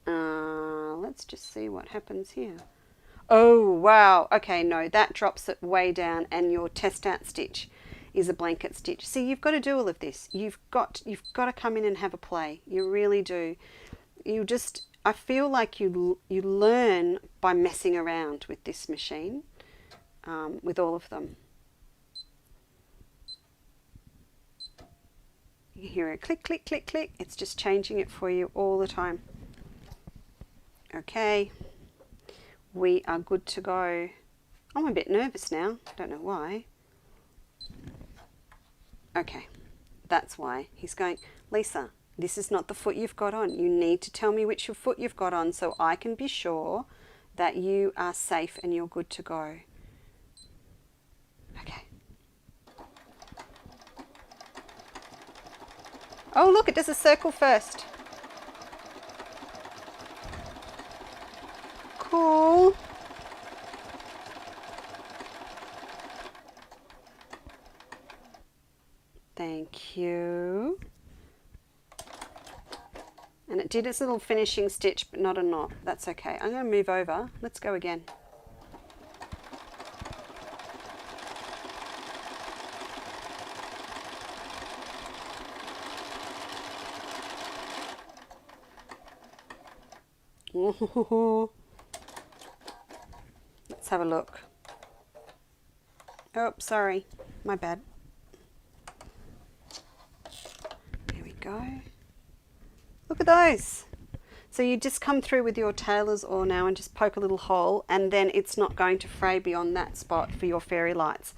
Let's just see what happens here. Oh, wow. Okay, no, that drops it way down, and your test out stitch is a blanket stitch. See, you've got to do all of this. You've got to come in and have a play. You really do. I feel like you learn by messing around with this machine, with all of them. You hear it click, click, click, click. It's just changing it for you all the time. Okay. We are good to go. I'm a bit nervous now. Don't know why. Okay. That's why. He's going, Lisa, this is not the foot you've got on. You need to tell me which foot you've got on so I can be sure that you are safe and you're good to go. Okay. Oh, look, it does a circle first. Cool. Thank you. And it did its little finishing stitch, but not a knot. That's okay. I'm going to move over. Let's go again. Ooh. Let's have a look. Oh, sorry. My bad. There we go. Look at those. So you just come through with your tailor's oar now and just poke a little hole, and then it's not going to fray beyond that spot for your fairy lights.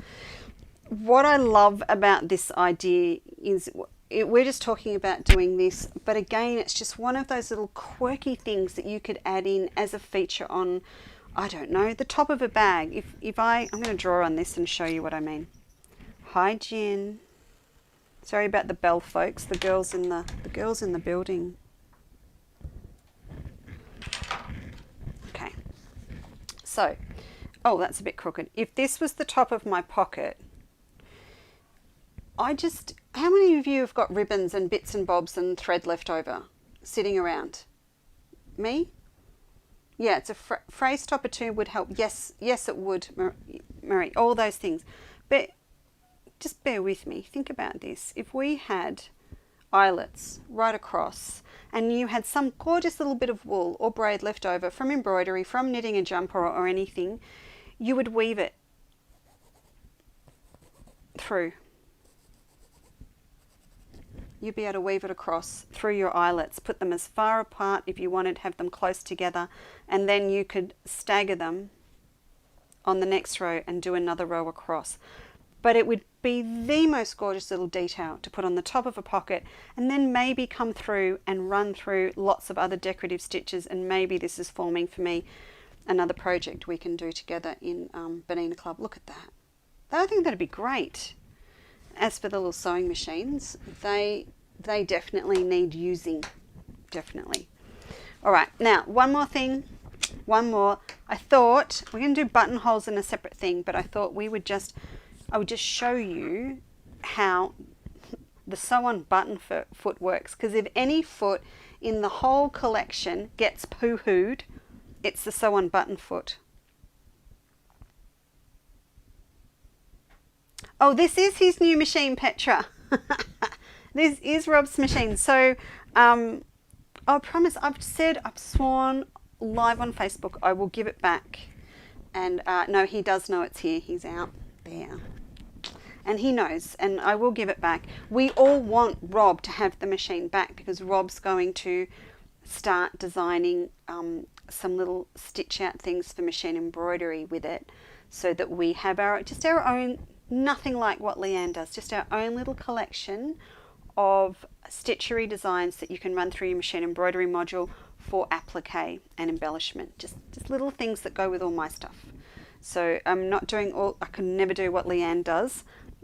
What I love about this idea is we're just talking about doing this, but again, it's just one of those little quirky things that you could add in as a feature on, I don't know, the top of a bag. I'm going to draw on this and show you what I mean. Hi, Jen. Sorry about the bell, folks. The girls in the building. Okay. So, oh, that's a bit crooked. If this was the top of my pocket, how many of you have got ribbons and bits and bobs and thread left over sitting around? Me? Yeah, it's a phrase topper too would help. Yes, it would, Marie, all those things. But just bear with me. Think about this. If we had eyelets right across and you had some gorgeous little bit of wool or braid left over from embroidery, from knitting a jumper or anything, you would weave it through. You'd be able to weave it across through your eyelets, put them as far apart if you wanted, have them close together, and then you could stagger them on the next row and do another row across. But it would be the most gorgeous little detail to put on the top of a pocket, and then maybe come through and run through lots of other decorative stitches, and maybe this is forming for me another project we can do together in Bernina Club. Look at that. I think that'd be great. As for the little sewing machines, they definitely need using. Definitely. All right, now one more thing. I thought we're going to do buttonholes in a separate thing, but I thought we would just I would just show you how the sew-on button foot works, because if any foot in the whole collection gets poo-hooed, it's the sew-on button foot. Oh, this is his new machine, Petra. This is Rob's machine. So I promise, I've sworn live on Facebook I will give it back. And no, he does know it's here. He's out there. And he knows, and I will give it back. We all want Rob to have the machine back, because Rob's going to start designing some little stitch out things for machine embroidery with it, so that we have our own, nothing like what Leanne does, just our own little collection of stitchery designs that you can run through your machine embroidery module for applique and embellishment. Just little things that go with all my stuff. So I'm not doing all, I could never do what Leanne does,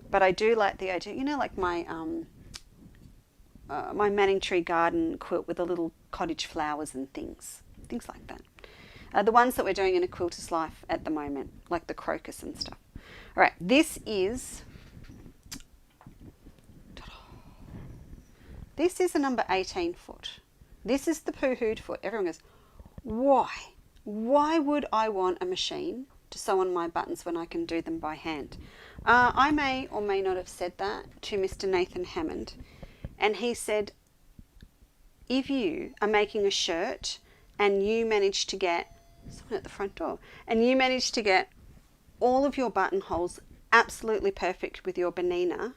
but I do like the idea, you know, like my my Manning Tree Garden quilt with the little cottage flowers and things like that. The ones that we're doing in A Quilter's Life at the moment, like the crocus and stuff. All right, this is a number 18 foot. This is the poo-hooed foot. Everyone goes, why? Why would I want a machine to sew on my buttons when I can do them by hand? I may or may not have said that to Mr. Nathan Hammond, and he said, if you are making a shirt and you manage to get someone at the front door, and you manage to get all of your buttonholes absolutely perfect with your Bernina,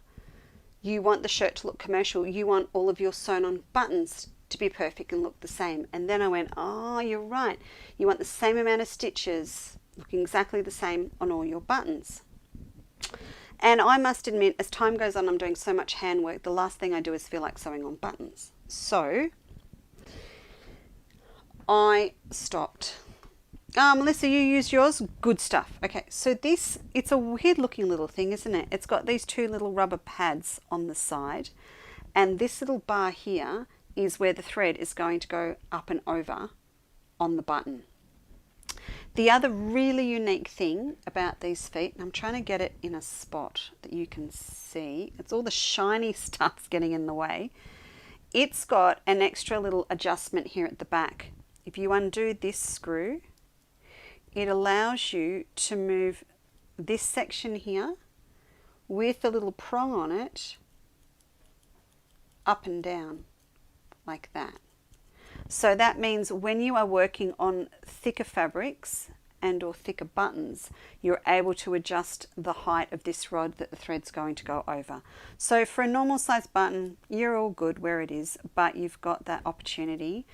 you want the shirt to look commercial, you want all of your sewn on buttons to be perfect and look the same. And then I went, oh, you're right. You want the same amount of stitches looking exactly the same on all your buttons. And I must admit, as time goes on, I'm doing so much handwork, the last thing I do is feel like sewing on buttons. So I stopped. Melissa, you used yours? Good stuff. Okay, so this, it's a weird looking little thing, isn't it? It's got these two little rubber pads on the side, and this little bar here is where the thread is going to go up and over on the button. The other really unique thing about these feet, and I'm trying to get it in a spot that you can see, it's all the shiny stuff's getting in the way. It's got an extra little adjustment here at the back. If you undo this screw, it allows you to move this section here with the little prong on it up and down like that. So that means when you are working on thicker fabrics and or thicker buttons, you're able to adjust the height of this rod that the thread's going to go over. So for a normal size button, you're all good where it is, but you've got that opportunity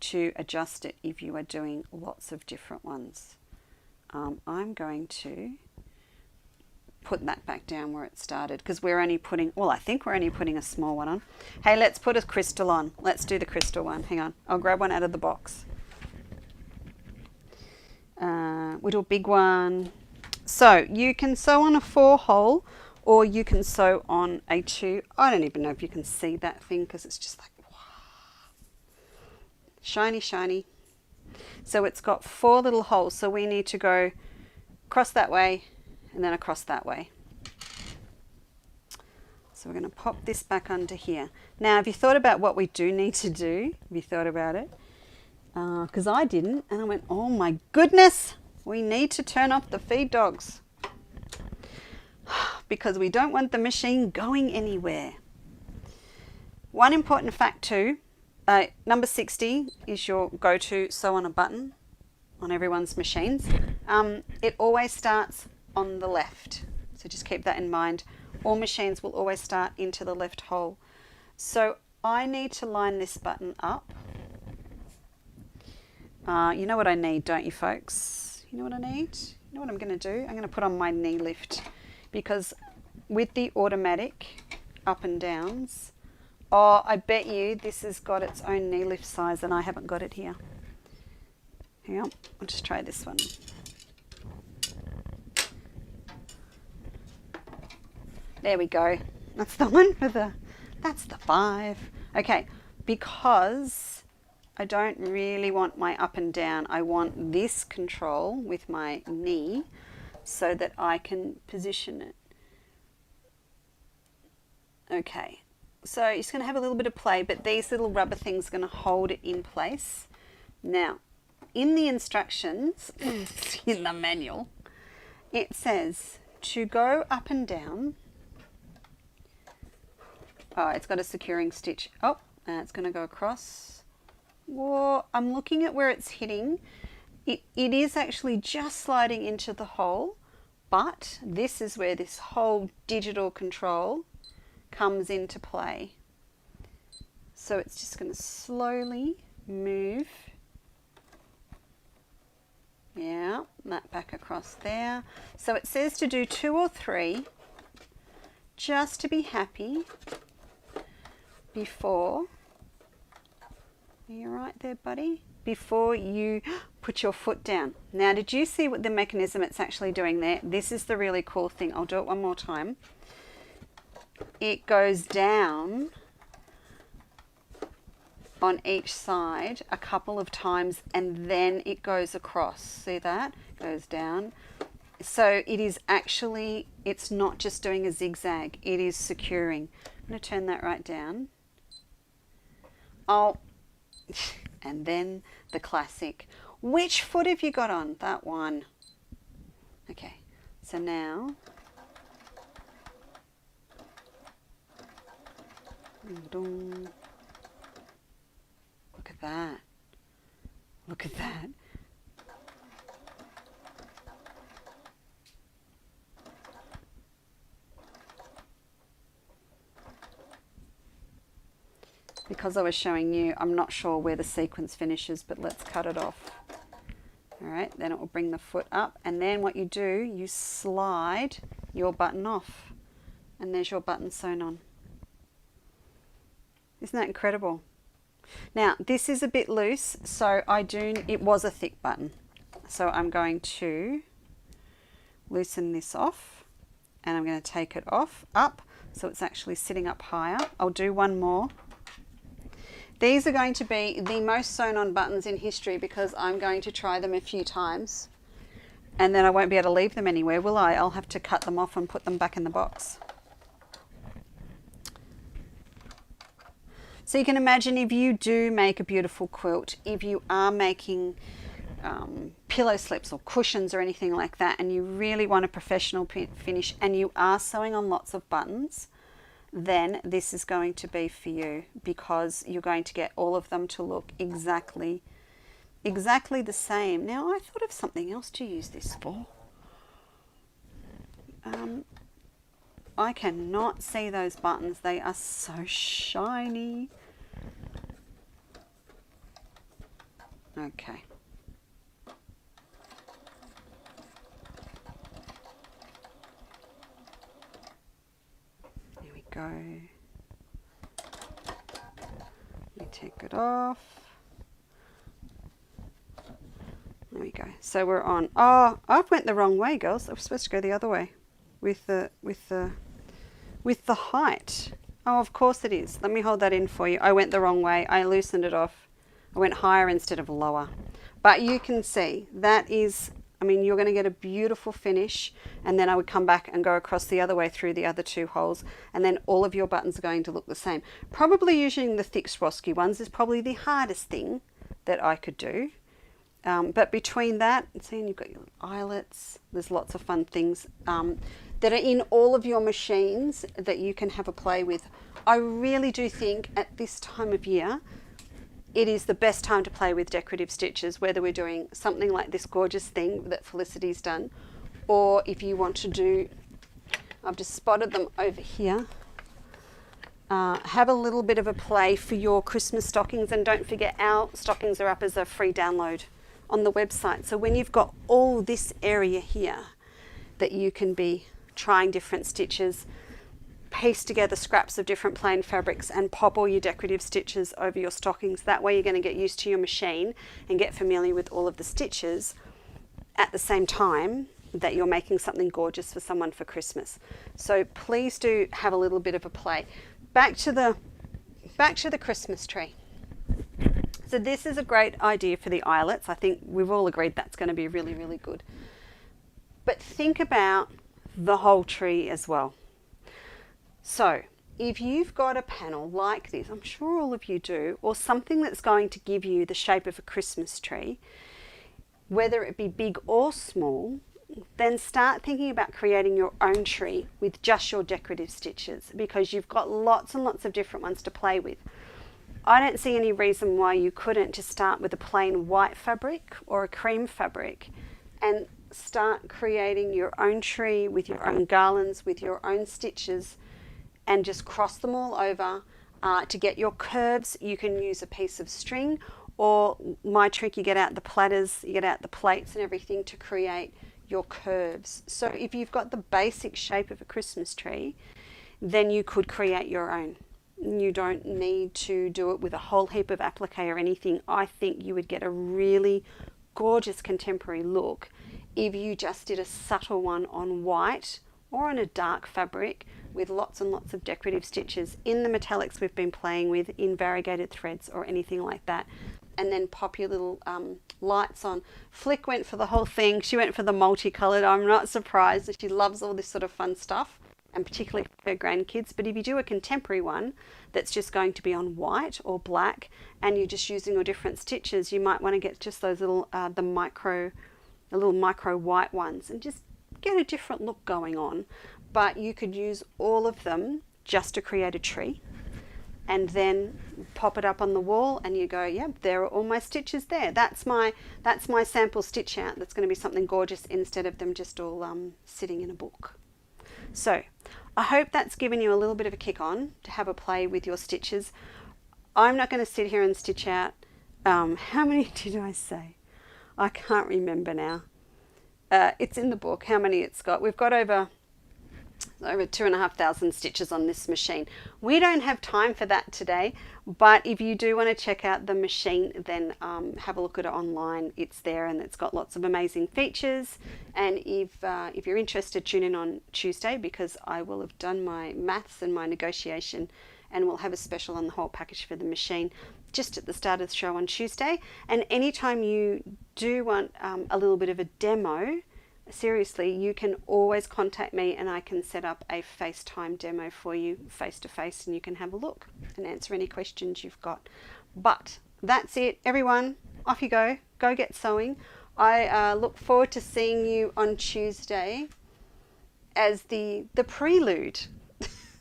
to adjust it if you are doing lots of different ones. I'm going to put that back down where it started, because we're only putting, well, I think we're only putting a small one on. Hey, let's put a crystal on. Let's do the crystal one. Hang on. I'll grab one out of the box. We'll do a big one. So you can sew on a 4-hole, or you can sew on a 2. I don't even know if you can see that thing, because it's just like, wow. Shiny, shiny. So it's got 4 little holes, so we need to go across that way and then across that way. So we're going to pop this back under here. Now, have you thought about what we do need to do? Have you thought about it? Because I didn't, and I went, oh my goodness, we need to turn off the feed dogs because we don't want the machine going anywhere. One important fact too, number 60 is your go-to sew on a button on everyone's machines. It always starts on the left, so just keep that in mind. All machines will always start into the left hole. So I need to line this button up. You know what I need, don't you folks? You know what I need? You know what I'm going to do? I'm going to put on my knee lift, because with the automatic up and downs, oh, I bet you this has got its own knee lift size and I haven't got it here. Hang on, I'll just try this one. There we go. That's the one with the, that's the 5. Okay, because I don't really want my up and down. I want this control with my knee so that I can position it Okay, so you're just going to have a little bit of play, but these little rubber things are going to hold it in place. Now, in the instructions, in the manual, it says to go up and down. Oh, it's got a securing stitch. Oh, and it's going to go across. Whoa, I'm looking at where it's hitting. It is actually just sliding into the hole, but this is where this whole digital control comes into play. So it's just going to slowly move. Yeah, that back across there. So it says to do 2 or 3 just to be happy before. Are you right there, buddy? Before you put your foot down. Now, did you see what the mechanism it's actually doing there? This is the really cool thing. I'll do it one more time. It goes down on each side a couple of times and then it goes across. See that? Goes down. So it is actually, it's not just doing a zigzag, it is securing. I'm going to turn that right down. Oh, and then the classic. Which foot have you got on? That one. Okay, so now look at that. Look at that. Because I was showing you, I'm not sure where the sequence finishes, but let's cut it off. All right, then it will bring the foot up, and then what you do, you slide your button off, and there's your button sewn on. Isn't that incredible? Now, this is a bit loose, so it was a thick button. So I'm going to loosen this off, and I'm going to take it off, up, so it's actually sitting up higher. I'll do one more. These are going to be the most sewn on buttons in history because I'm going to try them a few times and then I won't be able to leave them anywhere, will I? I'll have to cut them off and put them back in the box. So you can imagine if you do make a beautiful quilt, if you are making pillow slips or cushions or anything like that and you really want a professional finish and you are sewing on lots of buttons, then this is going to be for you because you're going to get all of them to look exactly the same. Now, I thought of something else to use this for. I cannot see those buttons. They are so shiny. Okay. Go. We take it off. There we go. So we're on. Oh, I went the wrong way, girls. I was supposed to go the other way with the height. Oh, of course it is. Let me hold that in for you. I went the wrong way. I loosened it off. I went higher instead of lower. But you can see that is, I mean, you're going to get a beautiful finish, and then I would come back and go across the other way through the other 2 holes, and then all of your buttons are going to look the same. Probably using the thick Swarovski ones is probably the hardest thing that I could do. But between that, see, you've got your eyelets, there's lots of fun things that are in all of your machines that you can have a play with. I really do think at this time of year, it is the best time to play with decorative stitches, whether we're doing something like this gorgeous thing that Felicity's done, or if you want to do, I've just spotted them over here, have a little bit of a play for your Christmas stockings. And don't forget, our stockings are up as a free download on the website. So when you've got all this area here that you can be trying different stitches, piece together scraps of different plain fabrics and pop all your decorative stitches over your stockings. That way you're going to get used to your machine and get familiar with all of the stitches at the same time that you're making something gorgeous for someone for Christmas. So please do have a little bit of a play. Back to the Christmas tree. So this is a great idea for the eyelets. I think we've all agreed that's going to be really, really good. But think about the whole tree as well. So if you've got a panel like this, I'm sure all of you do, or something that's going to give you the shape of a Christmas tree, whether it be big or small, then start thinking about creating your own tree with just your decorative stitches, because you've got lots and lots of different ones to play with. I don't see any reason why you couldn't just start with a plain white fabric or a cream fabric and start creating your own tree with your own garlands, with your own stitches, and just cross them all over. To get your curves, you can use a piece of string, or my trick, you get out the platters, you get out the plates and everything to create your curves. So if you've got the basic shape of a Christmas tree, then you could create your own. You don't need to do it with a whole heap of applique or anything. I think you would get a really gorgeous contemporary look if you just did a subtle one on white or on a dark fabric with lots and lots of decorative stitches in the metallics we've been playing with, in variegated threads or anything like that. And then pop your little lights on. Flick went for the whole thing. She went for the multicolored. I'm not surprised that she loves all this sort of fun stuff, and particularly for her grandkids. But if you do a contemporary one that's just going to be on white or black, and you're just using your different stitches, you might want to get just those little the little micro white ones, and just get a different look going on. But you could use all of them just to create a tree, and then pop it up on the wall, and you go, yep, there are all my stitches there. That's my sample stitch out. That's going to be something gorgeous instead of them just all sitting in a book. So I hope that's given you a little bit of a kick on to have a play with your stitches. I'm not going to sit here and stitch out, how many did I say? I can't remember now. It's in the book how many it's got. We've got over 2,500 stitches on this machine. We don't have time for that today, but if you do want to check out the machine, then have a look at it online. It's there, and it's got lots of amazing features. And if you're interested, tune in on Tuesday, because I will have done my maths and my negotiation, and we'll have a special on the whole package for the machine just at the start of the show on Tuesday. And anytime you do want a little bit of a demo, seriously, you can always contact me, and I can set up a FaceTime demo for you face to face, and you can have a look and answer any questions you've got. But that's it, everyone. Off you go. Go get sewing. I look forward to seeing you on Tuesday as the prelude,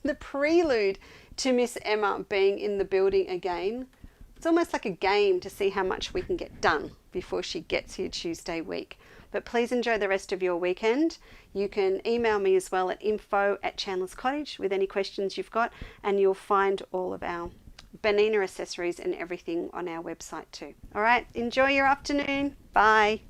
the prelude to Miss Emma being in the building again. It's almost like a game to see how much we can get done before she gets here Tuesday week. But please enjoy the rest of your weekend. You can email me as well at info@Chandler's Cottage with any questions you've got, and you'll find all of our Bernina accessories and everything on our website too. All right, enjoy your afternoon. Bye.